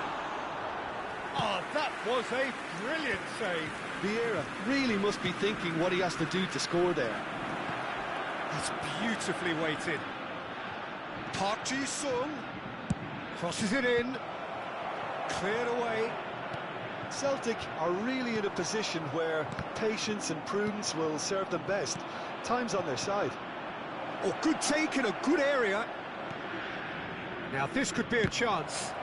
Oh, that was a brilliant save. Vieira really must be thinking what he has to do to score there. It's beautifully weighted. Park Ji-sung crosses it in, cleared away. Celtic are really in a position where patience and prudence will serve them best. Time's on their side. Oh, good take in a good area. Now this could be a chance.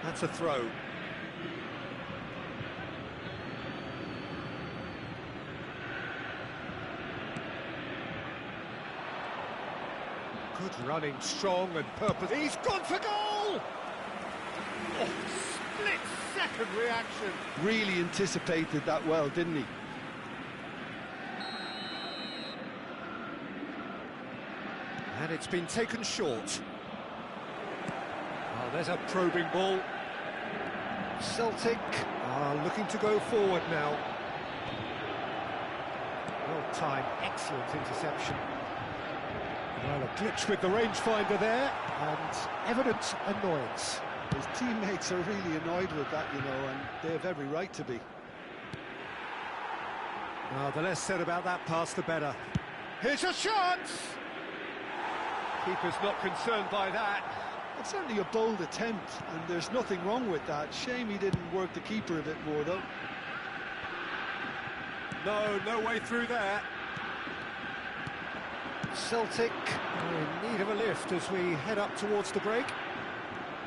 That's a throw. Good running, strong and purpose. He's gone for goal! Oh, split split-second reaction. Really anticipated that well, didn't he? And it's been taken short. Oh, there's a probing ball. Celtic are looking to go forward now. Well timed, excellent interception. Well, a glitch with the rangefinder there, and evident annoyance. His teammates are really annoyed with that, you know, and they have every right to be. The less said about that pass, the better. Here's a chance! Keeper's not concerned by that. It's certainly a bold attempt, and there's nothing wrong with that. Shame he didn't work the keeper a bit more, though. No way through there. Celtic are in need of a lift as we head up towards the break.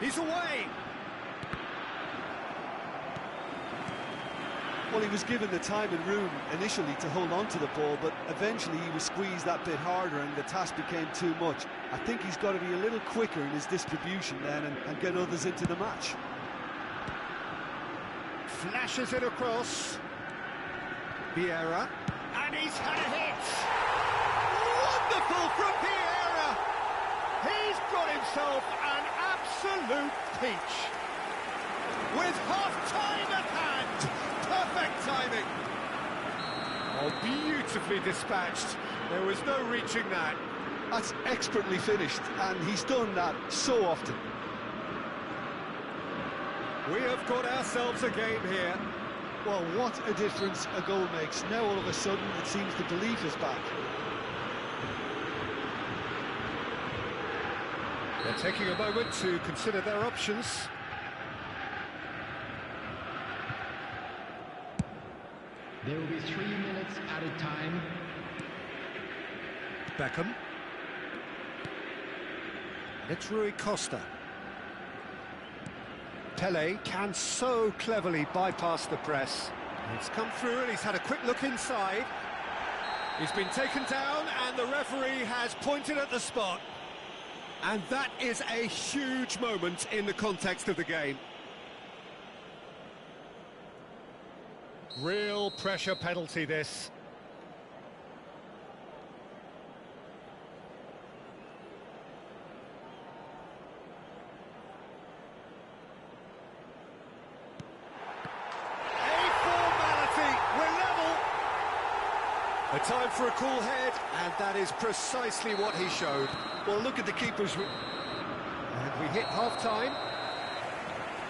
He's away! Well, he was given the time and room initially to hold on to the ball, but eventually he was squeezed that bit harder and the task became too much. I think he's got to be a little quicker in his distribution then and get others into the match. Flashes it across. Vieira. And he's had a hit! Wonderful from Vieira! He's got himself an absolute peach. With half-time at hand! Perfect timing! Oh, beautifully dispatched. There was no reaching that. That's expertly finished, and he's done that so often. We have got ourselves a game here. Well, what a difference a goal makes. Now all of a sudden it seems the belief is back. They're taking a moment to consider their options. There will be 3 minutes added time. Beckham. It's Rui Costa. Pele can so cleverly bypass the press. It's come through and he's had a quick look inside. He's been taken down and the referee has pointed at the spot. And that is a huge moment in the context of the game. Real pressure penalty, this. A time for a cool head, and that is precisely what he showed. Well, look at the keeper's... And we hit half-time.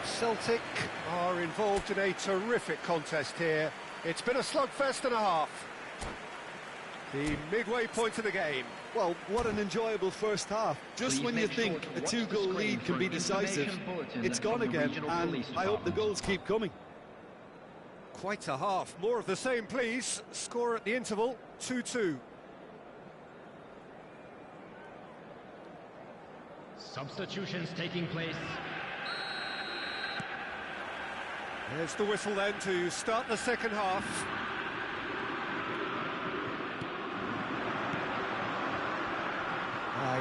Celtic are involved in a terrific contest here. It's been a slugfest and a half. The midway point of the game. Well, what an enjoyable first half. Just Please when you make sure think to a watch two-goal the screen lead for can be an decisive, information bulletin it's from gone the again, regional and police I hope the department. goals keep coming. Quite a half. More of the same, please. Score at the interval, 2-2. Substitutions taking place. There's the whistle then to start the second half.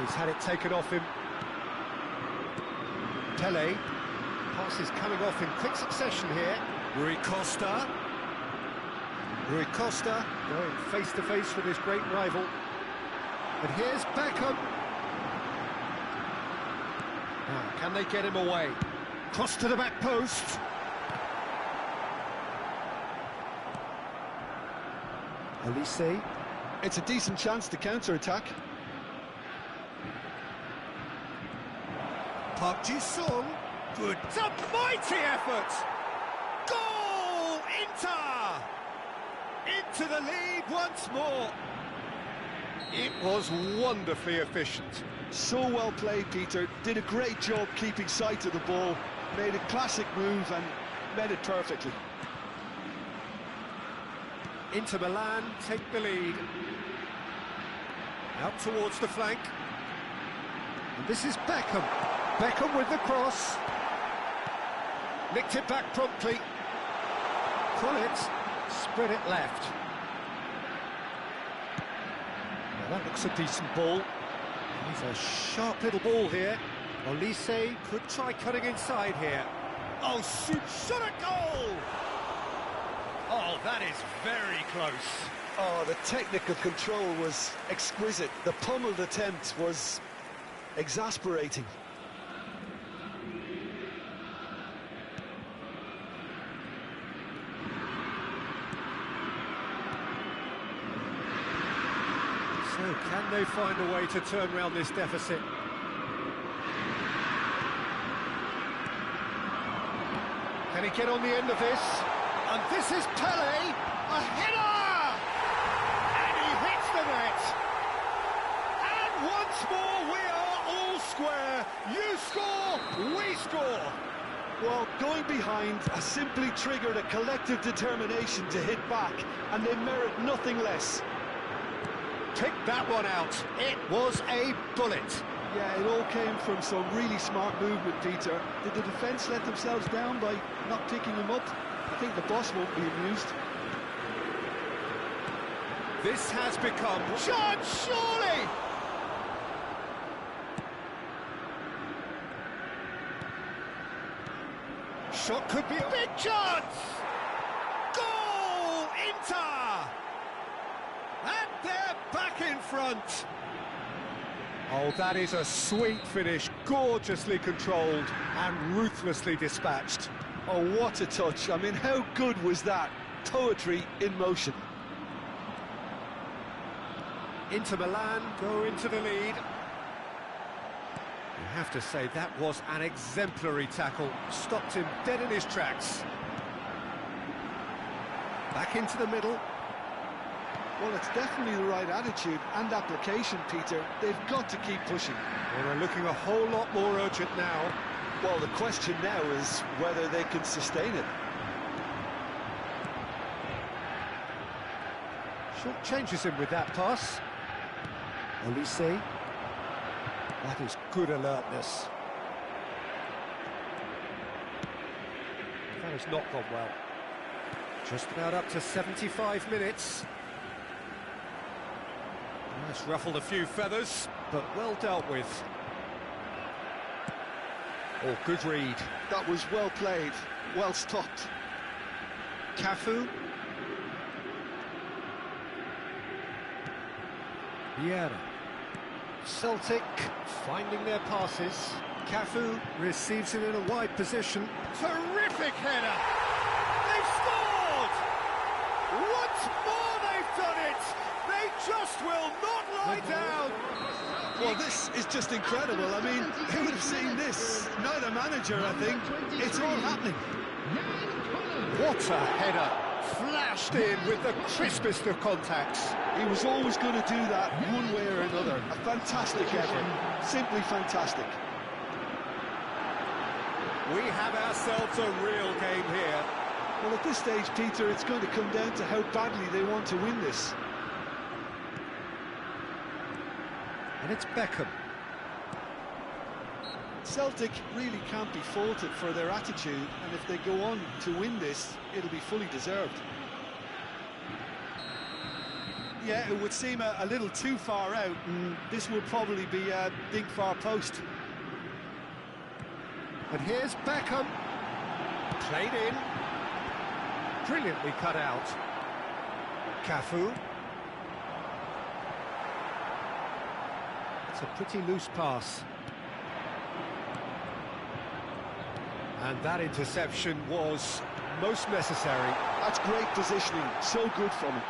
He's had it taken off him. Pele. Pass is coming off in quick succession here. Rui Costa. Rui Costa going face-to-face with his great rival. But here's Beckham. Now, can they get him away? Cross to the back post. Elise. It's a decent chance to counter-attack. Park Ji-sung. Good. It's a mighty effort! Goal! Inter! Into the lead once more. It was wonderfully efficient. So well played, Peter. Did a great job keeping sight of the ball. Made a classic move and made it perfectly. Inter Milan take the lead. Out towards the flank. And this is Beckham. Beckham with the cross. Nicked it back promptly. Kronic spread it left. Now that looks a decent ball. He's a sharp little ball here. Elise could try cutting inside here. Oh, shot a goal! Oh, that is very close. Oh, the technical control was exquisite. The pummeled attempt was exasperating. So, can they find a way to turn around this deficit? Can he get on the end of this? And this is Pele, a header! And he hits the net! And once more we are all square. You score, we score! Well, going behind has simply triggered a collective determination to hit back, and they merit nothing less. Pick that one out. It was a bullet. Yeah, it all came from some really smart movement, Peter. Did the defence let themselves down by not picking him up? I think the boss won't be amused. This has become... Chance, surely! Shot could be a big chance! Goal! Inter! And they're back in front! Oh, that is a sweet finish, gorgeously controlled and ruthlessly dispatched. Oh, what a touch. I mean, how good was that? Poetry in motion. Inter Milan go into the lead. You have to say that was an exemplary tackle. Stopped him dead in his tracks. Back into the middle. Well, it's definitely the right attitude and application, Peter. They've got to keep pushing. Well, they're looking a whole lot more urgent now. Well, the question now is whether they can sustain it. Short changes him with that pass. Olise. That is good alertness. That has not gone well. Just about up to 75 minutes. That's ruffled a few feathers, but well dealt with. Oh, good read. That was well played, well stopped. Cafu. Vieira. Celtic finding their passes. Cafu receives it in a wide position. Terrific header! They've scored! Once more they've done it! They just will not lie down! Well, this is just incredible. I mean, who would have seen this? Neither manager, I think. It's all happening. What a header! Flashed in with the crispest of contacts. He was always going to do that one way or another. A fantastic effort. Simply fantastic. We have ourselves a real game here. Well, at this stage, Peter, it's going to come down to how badly they want to win this. And it's Beckham. Celtic really can't be faulted for their attitude, and if they go on to win this, it'll be fully deserved. Yeah, it would seem a little too far out, and this will probably be a big far post. And here's Beckham. Played in. Brilliantly cut out. Cafu. It's a pretty loose pass. And that interception was most necessary. That's great positioning, so good from him.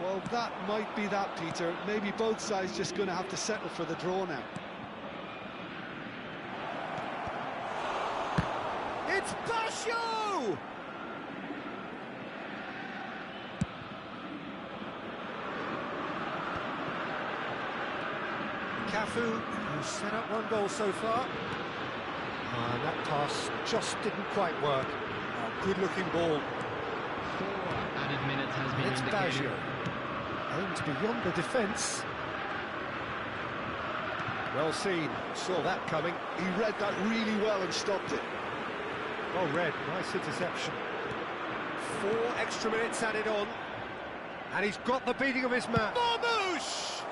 Well, that might be that, Peter. Maybe both sides just going to have to settle for the draw now. It's Basho! Cafu, who's set up one goal so far. And that pass just didn't quite work. A good-looking ball. 4 added minutes has been It's indicated. Basho. Aimed beyond the defence. Well seen. Saw that coming. He read that really well and stopped it. Well read. Nice interception. 4 extra minutes added on. And he's got the beating of his man. Marmouche!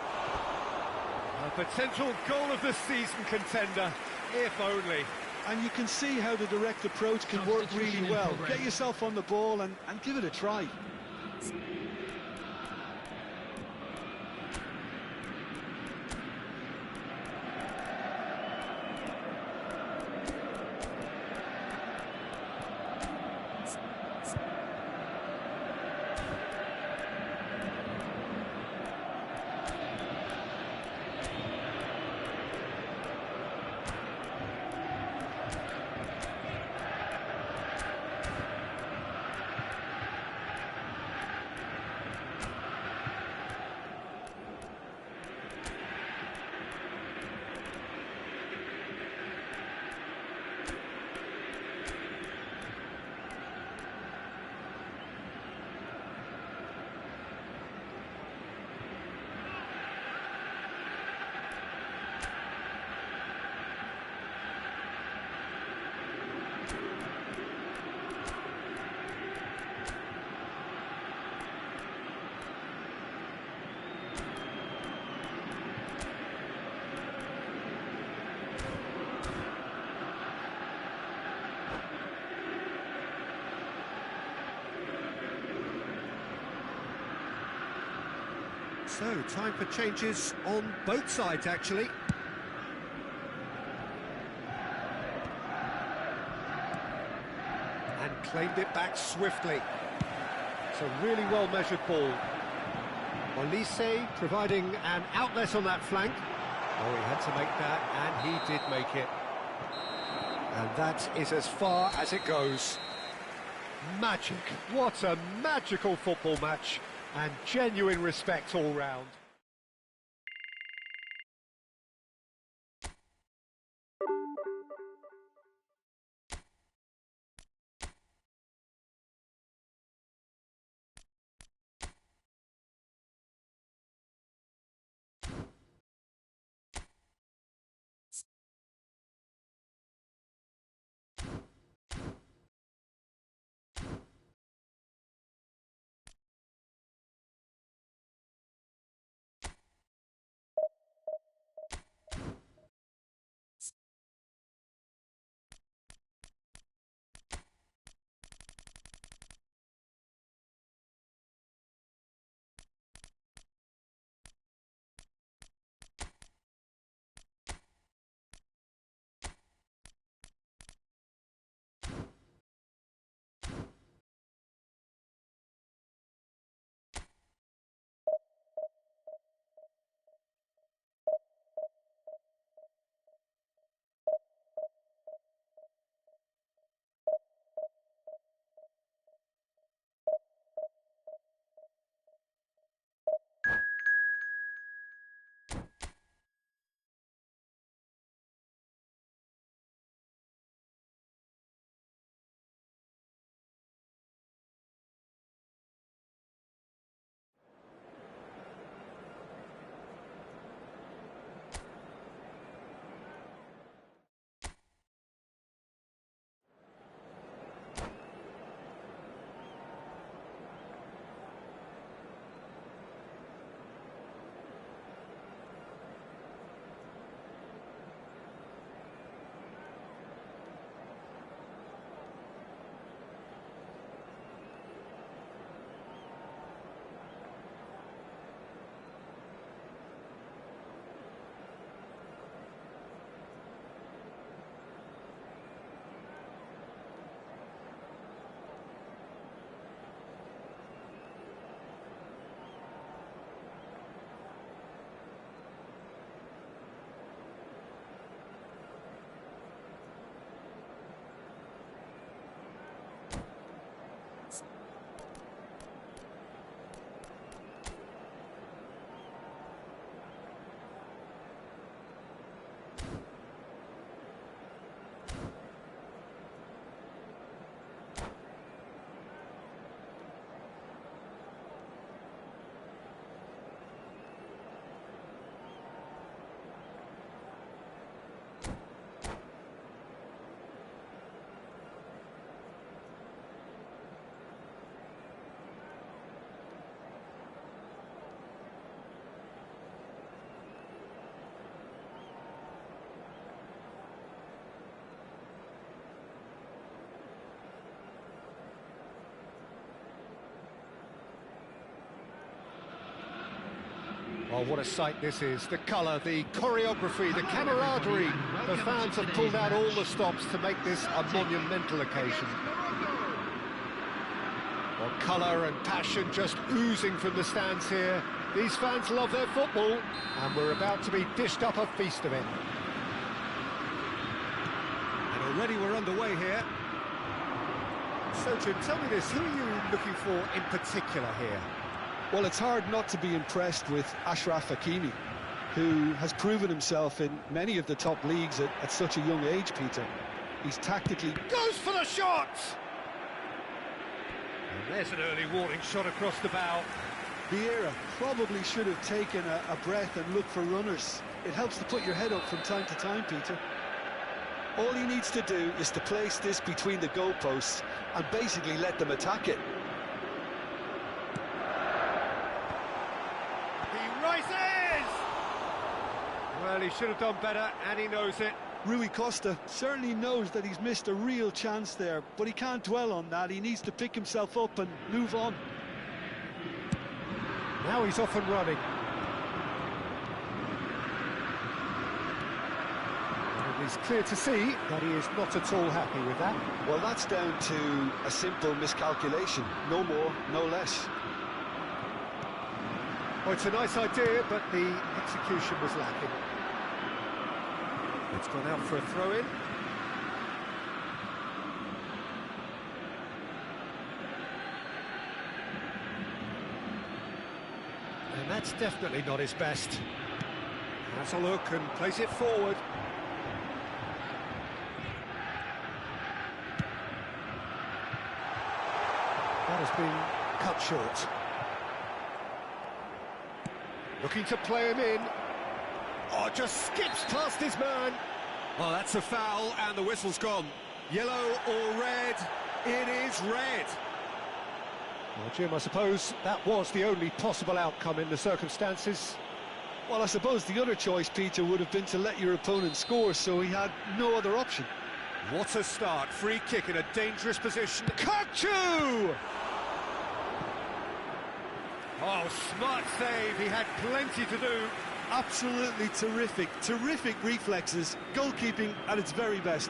A potential goal of the season contender, if only. And you can see how the direct approach can work really well. Get yourself on the ball and give it a try. So, time for changes on both sides, actually. And claimed it back swiftly. It's a really well-measured ball. Olise providing an outlet on that flank. Oh, he had to make that, and he did make it. And that is as far as it goes. Magic. What a magical football match. And genuine respect all round. Oh, what a sight this is. The colour, the choreography, the camaraderie. The fans have pulled out all the stops to make this a monumental occasion. Well, colour and passion just oozing from the stands here. These fans love their football, and we're about to be dished up a feast of it. And already we're underway here. So, Jim, tell me this, who are you looking for in particular here? Well, it's hard not to be impressed with Achraf Hakimi, who has proven himself in many of the top leagues at such a young age, Peter. He's tactically... Goes for the shot! And there's an early warning shot across the bow. Vieira probably should have taken a breath and looked for runners. It helps to put your head up from time to time, Peter. All he needs to do is to place this between the goalposts and basically let them attack it. He rises! Well, he should have done better, and he knows it. Rui Costa certainly knows that he's missed a real chance there, but he can't dwell on that. He needs to pick himself up and move on. Now he's off and running. And it's clear to see that he is not at all happy with that. Well, that's down to a simple miscalculation. No more, no less. Well, it's a nice idea, but the execution was lacking. It's gone out for a throw-in. And that's definitely not his best. Has a look and plays it forward. That has been cut short. Looking to play him in. Oh, just skips past his man. Oh, that's a foul, and the whistle's gone. Yellow or red? It is red. Well, Jim, I suppose that was the only possible outcome in the circumstances. Well, I suppose the other choice, Peter, would have been to let your opponent score, so he had no other option. What a start. Free kick in a dangerous position. Kachu! Oh, smart save. He had plenty to do. Absolutely terrific. Terrific reflexes. Goalkeeping at its very best.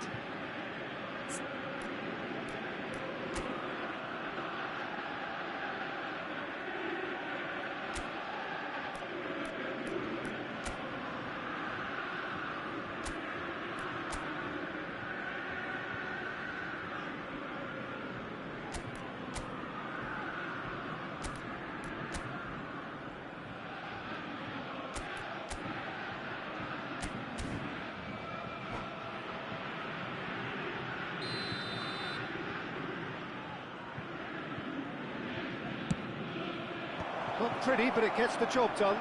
Not pretty, but it gets the job done.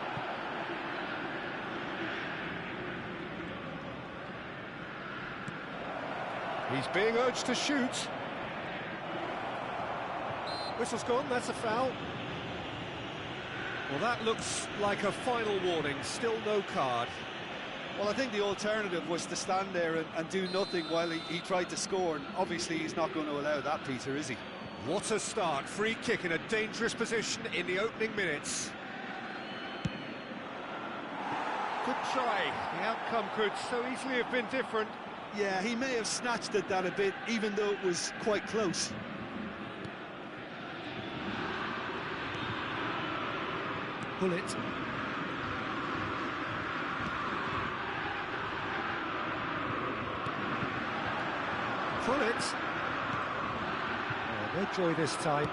He's being urged to shoot. Whistle's gone, that's a foul. Well, that looks like a final warning, still no card. Well, I think the alternative was to stand there and do nothing while he tried to score, and obviously he's not going to allow that, Peter, is he? What a start. Free kick in a dangerous position in the opening minutes. Good try. The outcome could so easily have been different. Yeah, he may have snatched at that a bit, even though it was quite close. Pull it. Pull it. No joy this time.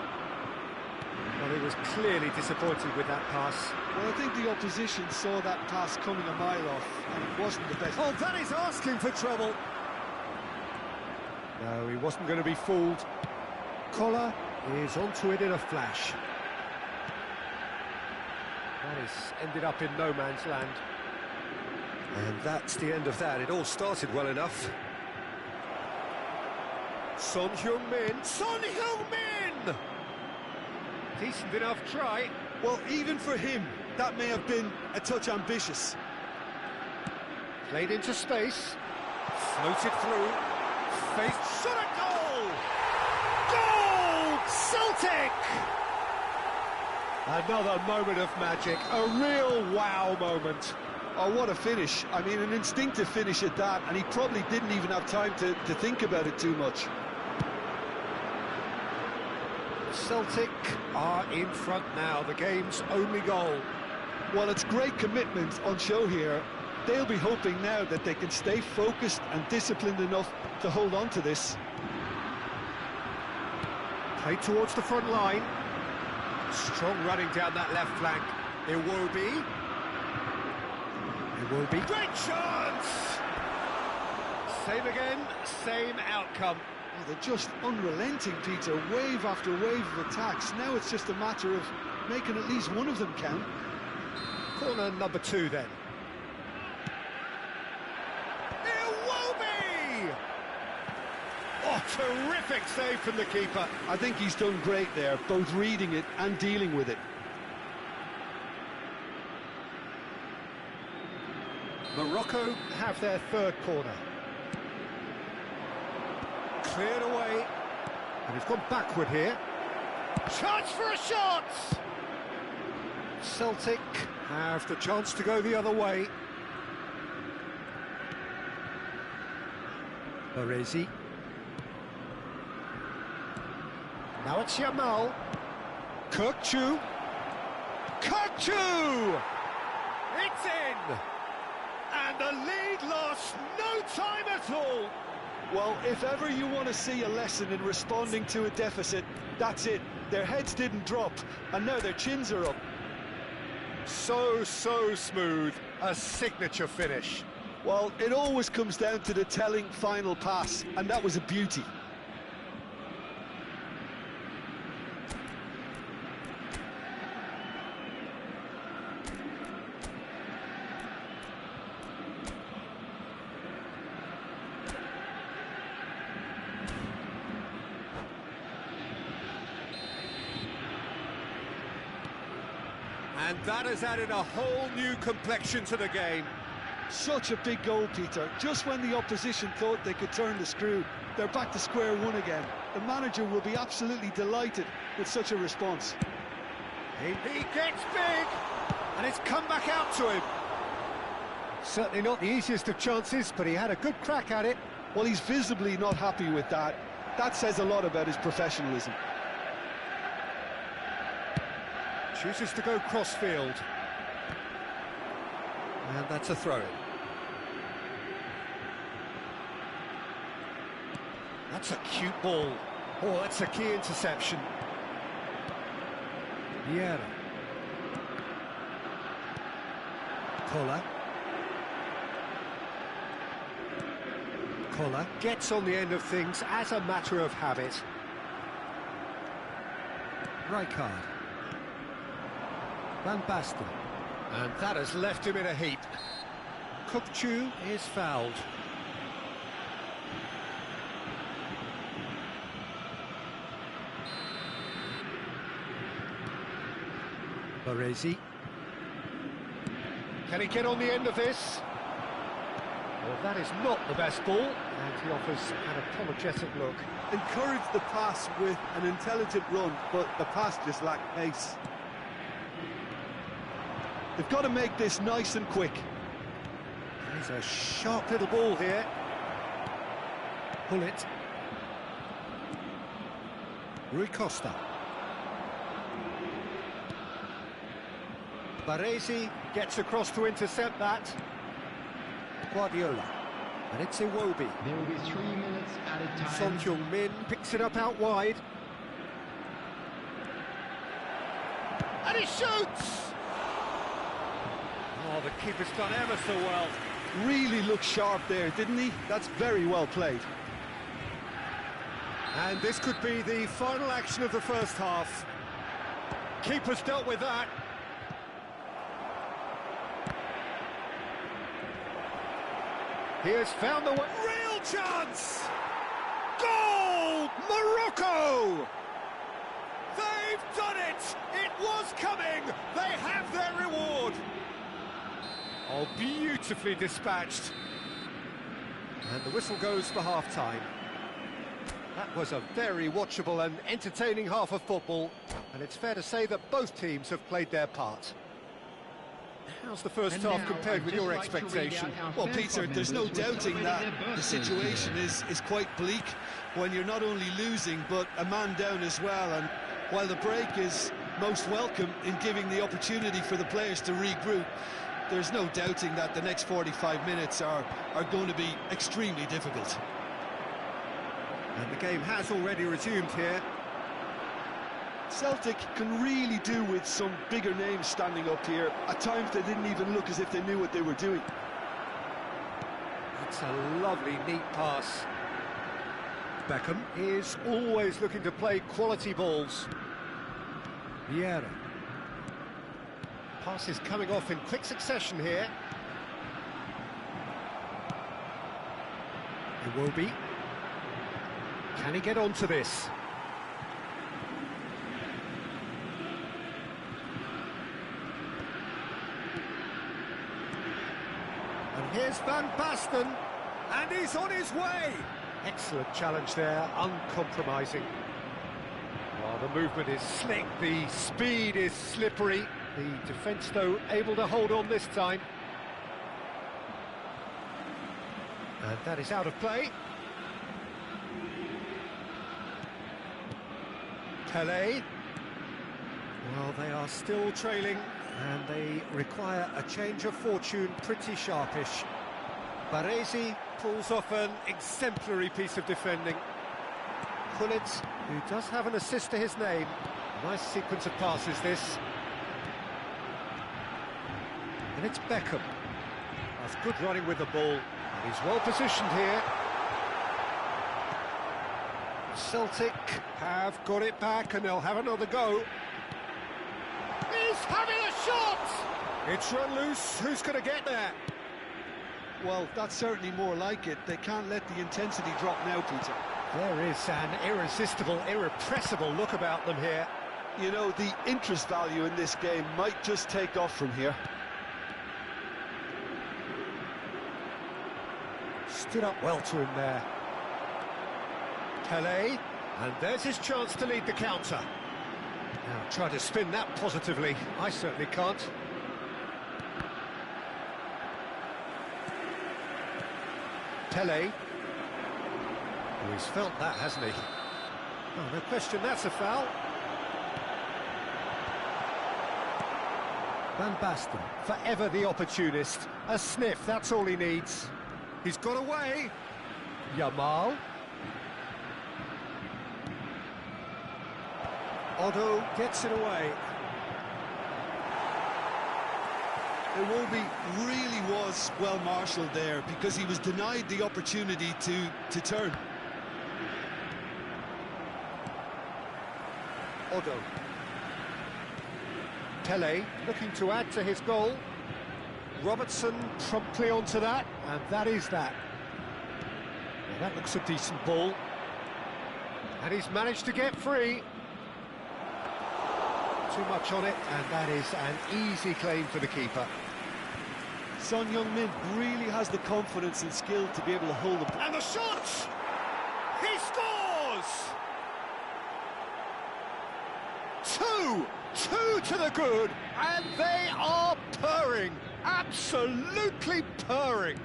Well, he was clearly disappointed with that pass. Well, I think the opposition saw that pass coming a mile off, and it wasn't the best. Oh, that is asking for trouble. No, he wasn't going to be fooled. Collar is onto it in a flash. That has ended up in no man's land. And that's the end of that. It all started well enough. Son Heung-min. Son Heung-min! Decent enough try. Well, even for him, that may have been a touch ambitious. Played into space. Floated through. Faced. Shot at goal! Goal! Celtic! Another moment of magic, a real wow moment. Oh, what a finish. I mean, an instinctive finish at that, and he probably didn't even have time to think about it too much. Celtic are in front now, the game's only goal. Well, it's great commitment on show here. They'll be hoping now that they can stay focused and disciplined enough to hold on to this. Played towards the front line. Strong running down that left flank. Iwobi. Great chance! Same again, same outcome. Oh, they're just unrelenting, Peter. Wave after wave of attacks. Now it's just a matter of making at least one of them count. Corner number 2 then. Iwobi! Oh, terrific save from the keeper. I think he's done great there, both reading it and dealing with it. Morocco have their third corner. Cleared away. And he's gone backward here. Chance for a shot! Celtic have the chance to go the other way. Baresi. Now it's Yamal. Kirkchu. It's in! And the lead lost no time at all. Well, if ever you want to see a lesson in responding to a deficit, that's it. Their heads didn't drop, and now their chins are up. So smooth. A signature finish. Well, it always comes down to the telling final pass, and that was a beauty. And that has added a whole new complexion to the game. Such a big goal, Peter. Just when the opposition thought they could turn the screw, they're back to square one again. The manager will be absolutely delighted with such a response. He gets big, and it's come back out to him. Certainly not the easiest of chances, but he had a good crack at it. Well, he's visibly not happy with that. That says a lot about his professionalism. Chooses to go cross-field. And that's a throw-in. That's a cute ball. Oh, that's a key interception. Vieira. Kola gets on the end of things as a matter of habit. Rijkaard. Van Basten. And that has left him in a heap. Kirkchu is fouled. Baresi. Can he get on the end of this? Well, that is not the best ball, and he offers an apologetic look. Encourage the pass with an intelligent run, but the pass just lacked pace. They've got to make this nice and quick. There's a sharp little ball here. Pull it. Rui Costa. Baresi gets across to intercept that. Guardiola. And it's Iwobi. There will be 3 minutes at a time. Son Heung-min picks it up out wide. And he shoots! Oh, the keeper's done ever so well. Really looked sharp there, didn't he? That's very well played. And this could be the final action of the first half. Keeper's dealt with that. He has found the way. Real chance! Goal! Morocco! They've done it! It was coming! They have their reward! Oh, beautifully dispatched. And the whistle goes for half-time. That was a very watchable and entertaining half of football. And it's fair to say that both teams have played their part. How's the first half compared with your expectation? Well, Peter, there's no doubting that the situation is quite bleak when you're not only losing, but a man down as well. And while the break is most welcome in giving the opportunity for the players to regroup, there's no doubting that the next 45 minutes are going to be extremely difficult. And the game has already resumed here. Celtic can really do with some bigger names standing up here. At times they didn't even look as if they knew what they were doing. It's a lovely, neat pass. Beckham is always looking to play quality balls. Vieira. Passes coming off in quick succession here. Iwobi. Can he get onto this? And here's Van Basten, and he's on his way. Excellent challenge there, uncompromising. Well, the movement is slick, the speed is slippery. The defence, though, able to hold on this time. And that is out of play. Pele. Well, they are still trailing, and they require a change of fortune pretty sharpish. Baresi pulls off an exemplary piece of defending. Gullit, who does have an assist to his name. Nice sequence of passes, this. And it's Beckham. That's good running with the ball. And he's well positioned here. Celtic have got it back, and they'll have another go. He's having a shot! It's run loose. Who's going to get there? Well, that's certainly more like it. They can't let the intensity drop now, Peter. There is an irresistible, irrepressible look about them here. You know, the interest value in this game might just take off from here. Stood up well to him there. Pele, and there's his chance to lead the counter. Now try to spin that positively. I certainly can't. Pele. Oh, he's felt that, hasn't he? Oh, no question, that's a foul. Van Basten, forever the opportunist. A sniff, that's all he needs. He's got away. Yamal. Otto gets it away. Iwobi really was well marshalled there because he was denied the opportunity to turn. Otto. Pele looking to add to his goal. Robertson promptly onto that, and that is that. Well, that looks a decent ball. And he's managed to get free. Too much on it, and that is an easy claim for the keeper. Son Heung-min really has the confidence and skill to be able to hold the... And the shot! He scores! Two to the good, and they are purring. Absolutely purring.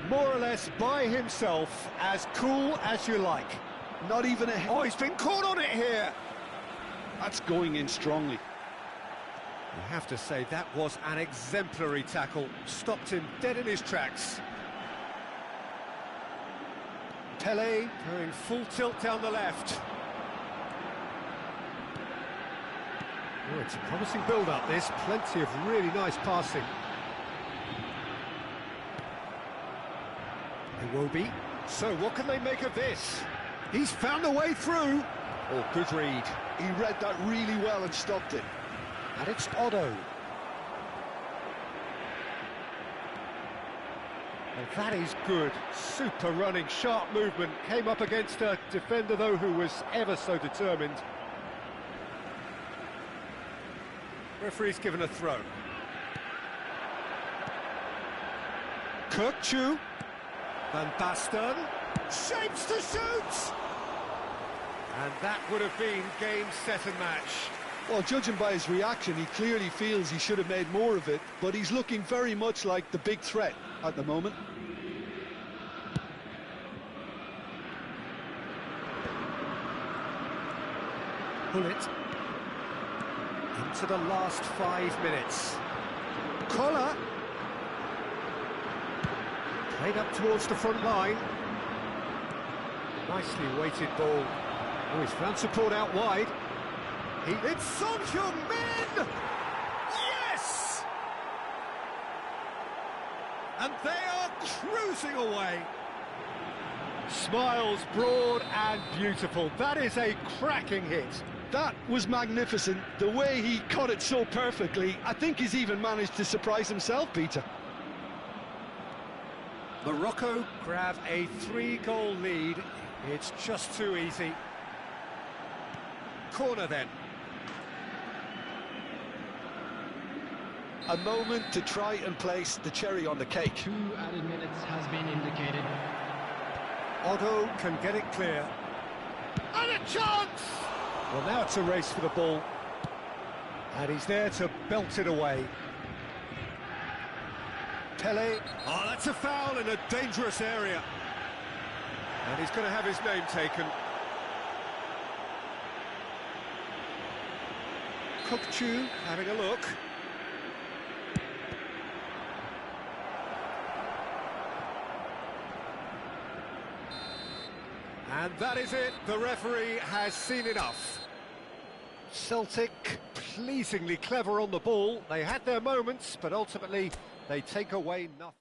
More or less by himself, as cool as you like. Not even a... Oh, he's been caught on it here. That's going in strongly. You have to say that was an exemplary tackle. Stopped him dead in his tracks. Pele going full tilt down the left. Oh, it's a promising build-up, this. Plenty of really nice passing. Iwobi. So what can they make of this? He's found a way through. Oh, good read. He read that really well and stopped it. And it's Otto. And that is good. Super running, sharp movement. Came up against a defender, though, who was ever so determined. Referee's given a throw. Kirkchu. Van Basten. Shapes to shoot! And that would have been game, set and match. Well, judging by his reaction, he clearly feels he should have made more of it, but he's looking very much like the big threat at the moment. Pull it into the last 5 minutes. Collar played up towards the front line. Nicely weighted ball. Oh, he's found support out wide. It's Son Heung-min! Yes! And they are cruising away. Smiles broad and beautiful. That is a cracking hit. That was magnificent. The way he caught it so perfectly, I think he's even managed to surprise himself, Peter. Morocco grab a 3-goal lead. It's just too easy. Corner then. A moment to try and place the cherry on the cake. 2 added minutes has been indicated. Otto can get it clear. And a chance! Well, now it's a race for the ball. And he's there to belt it away. Pele. Oh, that's a foul in a dangerous area. And he's going to have his name taken. Kukçu having a look. And that is it. The referee has seen enough. Celtic pleasingly clever on the ball. They had their moments, but ultimately they take away nothing.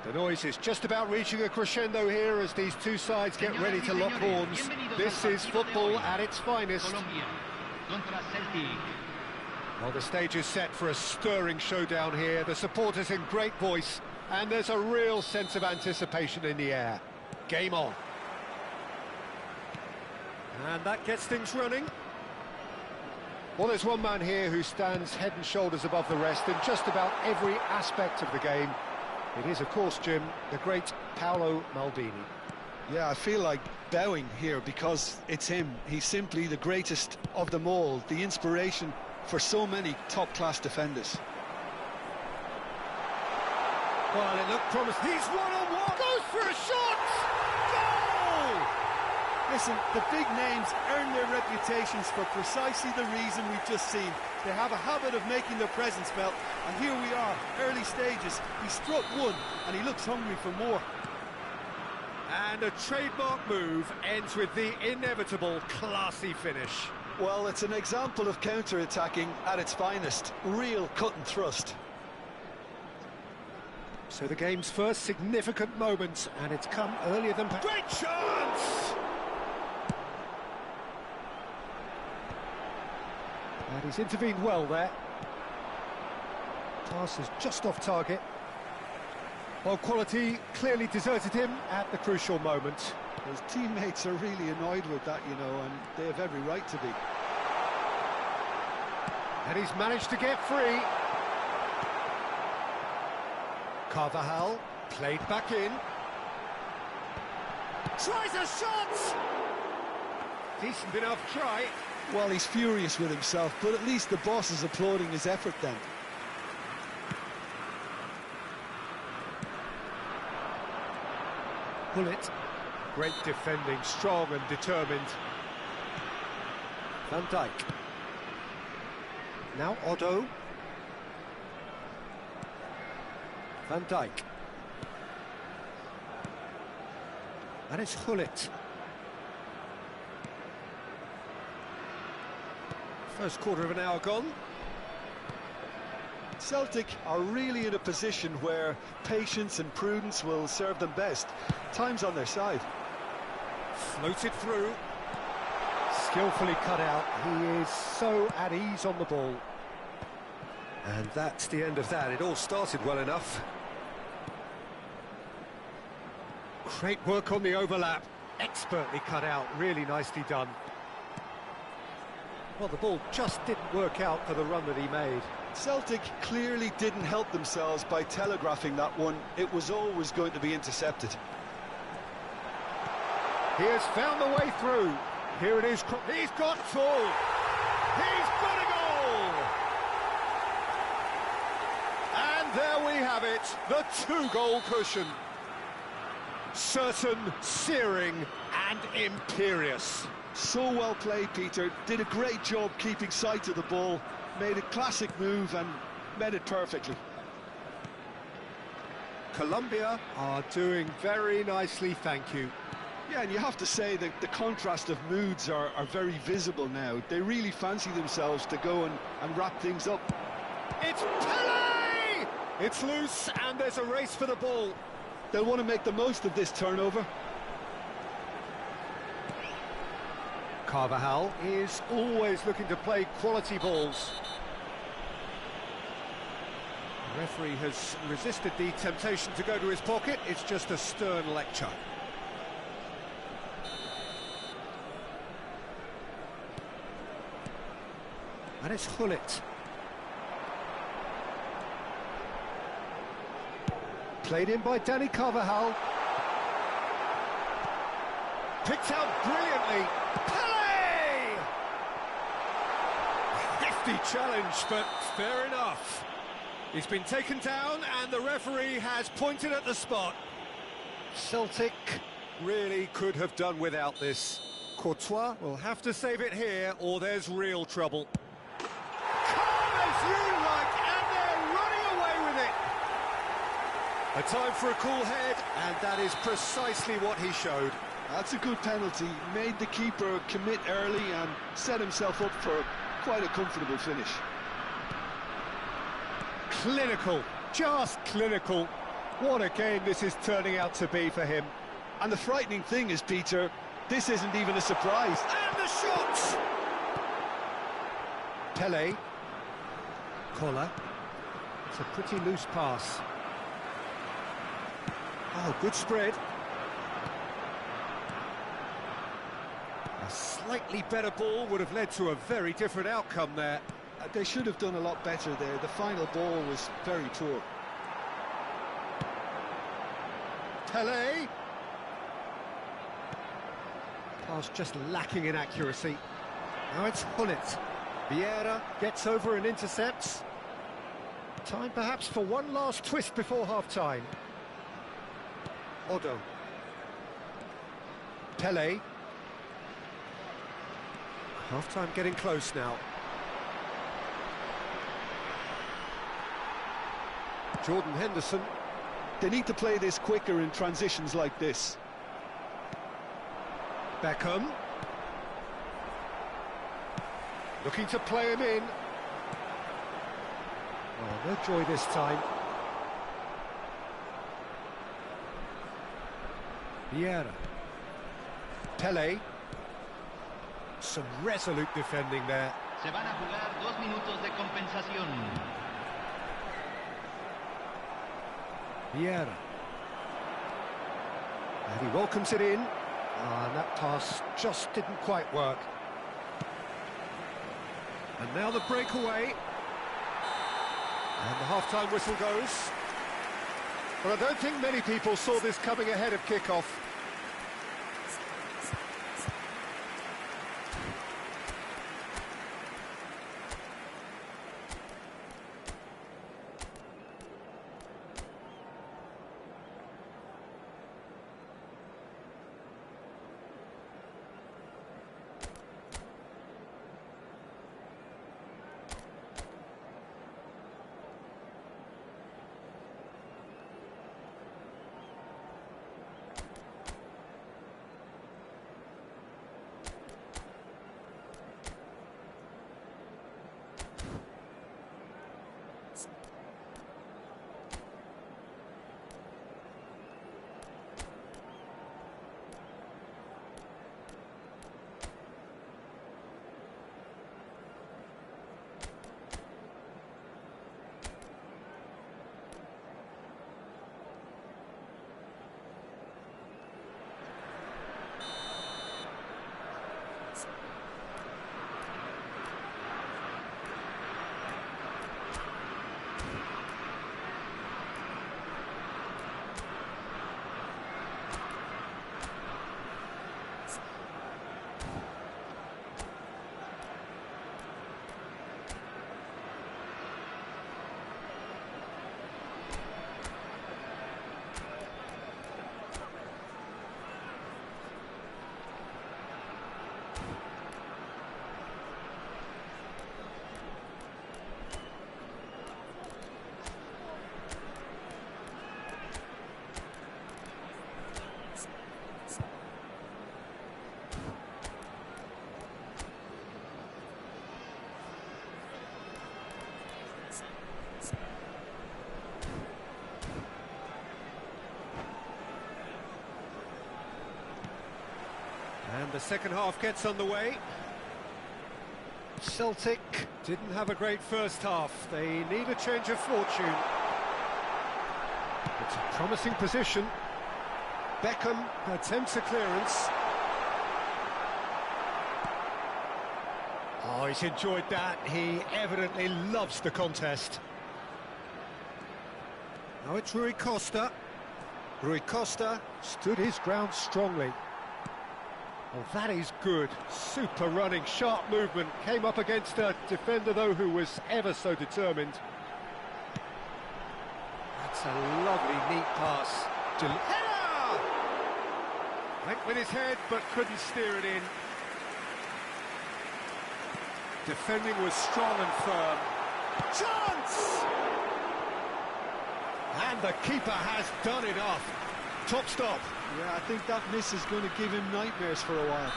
The noise is just about reaching a crescendo here as these two sides get ready to lock horns. This is football at its finest. Well, the stage is set for a stirring showdown here. The supporters in great voice, and there's a real sense of anticipation in the air. Game on. And that gets things running. Well, there's one man here who stands head and shoulders above the rest in just about every aspect of the game. It is, of course, Jim, the great Paolo Maldini. Yeah, I feel like bowing here because it's him. He's simply the greatest of them all, the inspiration for so many top-class defenders. Well, it looked promising. He's one-on-one. Goes for a shot! Goal! Listen, the big names earn their reputations for precisely the reason we've just seen. They have a habit of making their presence felt, and here we are, early stages. He struck one, and he looks hungry for more. And a trademark move ends with the inevitable classy finish. Well, it's an example of counter-attacking at its finest. Real cut and thrust. So the game's first significant moment, and it's come earlier than... Great chance! And he's intervened well there. Pass is just off target. Well, quality clearly deserted him at the crucial moment. His teammates are really annoyed with that, you know, and they have every right to be. And he's managed to get free. Carvajal played back in. Tries a shot! Decent enough try. Well, he's furious with himself, but at least the boss is applauding his effort then. Bullet. Great defending, strong and determined. Van Dijk. Now Otto. Van Dijk. And it's Gullit. First quarter of an hour gone. Celtic are really in a position where patience and prudence will serve them best. Time's on their side. Floated through. Skillfully cut out. He is so at ease on the ball. And that's the end of that. It all started well enough. Great work on the overlap. Expertly cut out. Really nicely done. Well, the ball just didn't work out for the run that he made. Celtic clearly didn't help themselves by telegraphing that one. It was always going to be intercepted. He has found the way through. Here it is. He's got full. He's got a goal. And there we have it. The two-goal cushion. Certain, searing and imperious. So well played, Peter. Did a great job keeping sight of the ball. Made a classic move and met it perfectly. Colombia are doing very nicely, thank you. Yeah, and you have to say that the contrast of moods are very visible now. They really fancy themselves to go and wrap things up. It's Pele! It's loose and there's a race for the ball. They'll want to make the most of this turnover. Carvajal is always looking to play quality balls. The referee has resisted the temptation to go to his pocket. It's just a stern lecture. And it's Gullit. Played in by Danny Carvajal. Picked out brilliantly. Pele! Hefty challenge, but fair enough. He's been taken down and the referee has pointed at the spot. Celtic really could have done without this. Courtois will have to save it here or there's real trouble. Calm as you like, and they're running away with it. A time for a cool head, and that is precisely what he showed. That's a good penalty. Made the keeper commit early and set himself up for quite a comfortable finish. Clinical, just clinical. What a game this is turning out to be for him. And the frightening thing is, Peter, this isn't even a surprise. And the shot! Pele. Collar. It's a pretty loose pass. Oh, good spread. A slightly better ball would have led to a very different outcome there. They should have done a lot better there. The final ball was very poor. Pele. Pass just lacking in accuracy. Now it's Hullet. Vieira gets over and intercepts. Time perhaps for one last twist before half-time. Odo. Pele. Half-time getting close now. Jordan Henderson. They need to play this quicker in transitions like this. Beckham. Looking to play him in. Oh, no joy this time. Vieira. Pele. Some resolute defending there. Se van a jugar 2 minutos de compensación. Vieira. And he welcomes it in. And that pass just didn't quite work. And now the breakaway. And the half-time whistle goes. But I don't think many people saw this coming ahead of kick-off. And the second half gets underway. Celtic didn't have a great first half. They need a change of fortune. It's a promising position. Beckham attempts a clearance. Oh, he's enjoyed that. He evidently loves the contest. Now it's Rui Costa. Rui Costa stood his ground strongly. Well, that is good. Super running, sharp movement. Came up against a defender, though, who was ever so determined. That's a lovely, neat pass. Header! Went with his head, but couldn't steer it in. Defending was strong and firm. Chance! And the keeper has done enough. Top stop. Yeah, I think that miss is going to give him nightmares for a while.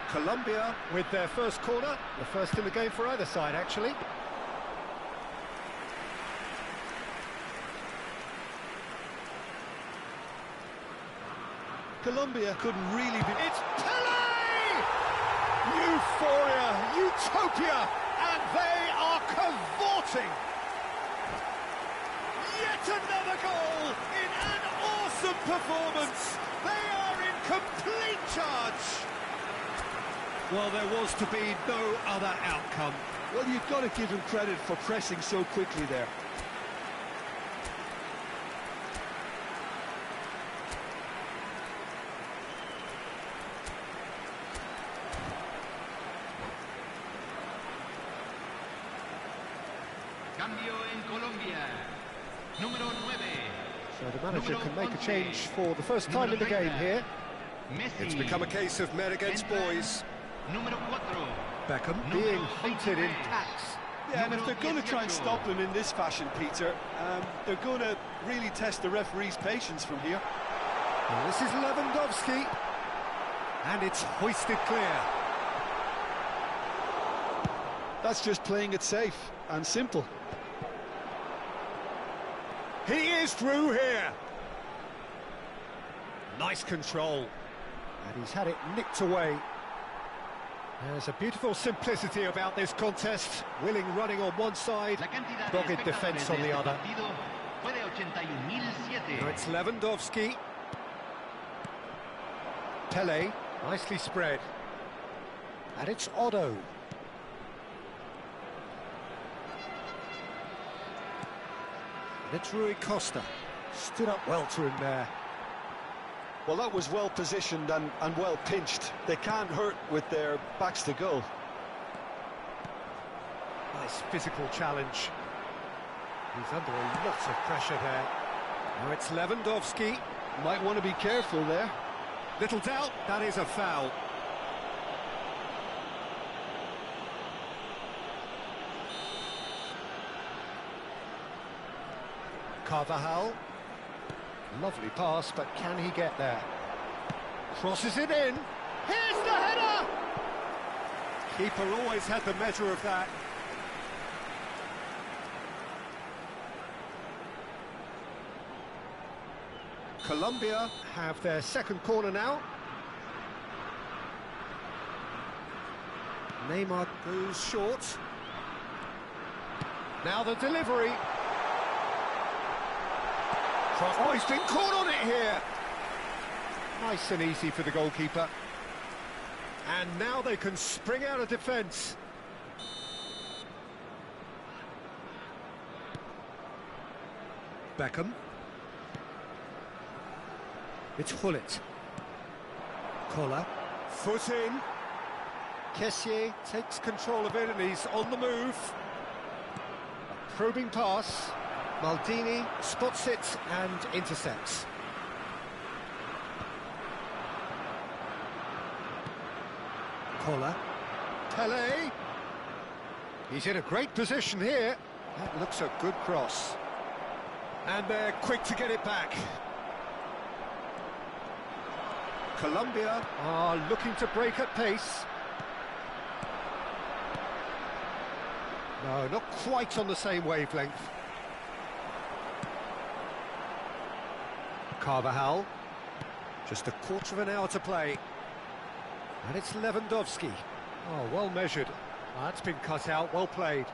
Colombia with their first corner, the first in the game for either side, actually. Colombia couldn't really be... It's Pele! Euphoria, utopia, and they are cavorting. Yet another goal in an awesome performance. They are in complete charge. Well, there was to be no other outcome. Well, you've got to give him credit for pressing so quickly there. Cambio en Colombia. Número 9. So the manager Número can make a 11. change for the first time in the game here. Messi. It's become a case of men against boys. Número 4. Beckham Número being hunted in 23. packs. Yeah, and if Número they're going to try and 18. stop him in this fashion, Peter, they're going to really test the referee's patience from here. Well, this is Lewandowski. And it's hoisted clear. That's just playing it safe and simple. He is through here. Nice control. And he's had it nicked away. There's a beautiful simplicity about this contest. Willing running on one side, La cantidad de dogged defence on espectadores de the este other. partido fue de 81.007. Now it's Lewandowski. Pele, nicely spread. And it's Otto. And it's Rui Costa. Stood up well to him there. Well, that was well positioned and well pinched. They can't hurt with their backs to goal. Nice physical challenge. He's under a lot of pressure there. Now it's Lewandowski. Might want to be careful there. Little doubt, that is a foul. Carvajal. Lovely pass, but can he get there? Crosses it in. Here's the header! Keeper always had the measure of that. Colombia have their second corner now. Neymar goes short. Now the delivery. Oh, he's been caught on it here. Nice and easy for the goalkeeper. And now they can spring out of defence. Beckham. It's Hullet. Koller. Foot in. Kessié takes control of it and he's on the move. A probing pass. Maldini spots it and intercepts. Koller. Pele. He's in a great position here. That looks a good cross. And they're quick to get it back. Colombia are looking to break at pace. No, not quite on the same wavelength. Carvajal. Just a quarter of an hour to play. And it's Lewandowski. Oh, well measured. That's been cut out, well played.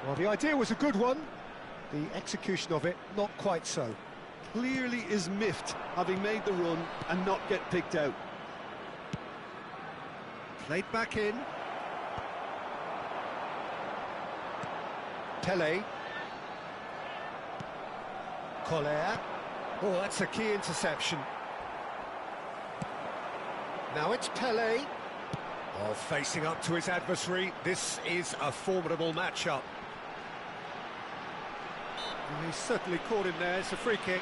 Well, the idea was a good one. The execution of it, not quite so. Clearly is miffed, having made the run and not get picked out. Played back in. Pele. Koller. Oh, that's a key interception. Now it's Pele. Oh, facing up to his adversary. This is a formidable matchup. And he's certainly caught him there. It's a free kick.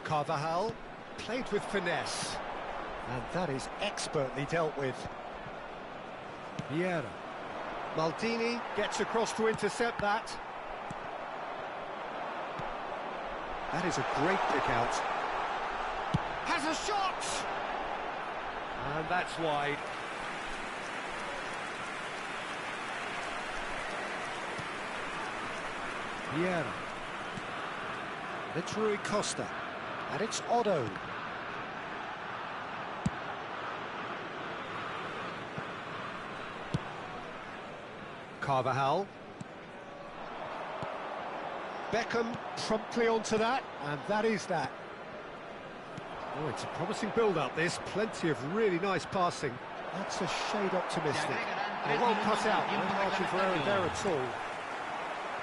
Carvajal played with finesse. And that is expertly dealt with. Vieira. Maldini gets across to intercept that. That is a great pick out. Has a shot! And that's wide. Vieira. Literary Costa. And it's Otto. Carvajal. Beckham promptly onto that, and that is that. Oh, it's a promising build-up, this. Plenty of really nice passing. That's a shade optimistic. Well cut out, no margin for error there at all.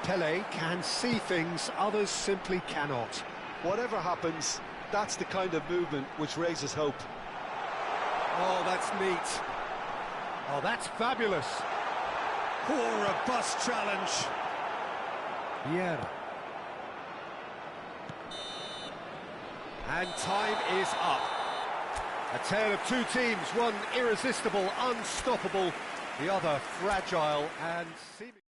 Pele can see things others simply cannot. Whatever happens, that's the kind of movement which raises hope. Oh, that's neat. Oh, that's fabulous. Oh, a robust challenge. Vieira. And time is up. A tale of two teams, one irresistible, unstoppable, the other fragile and seemingly...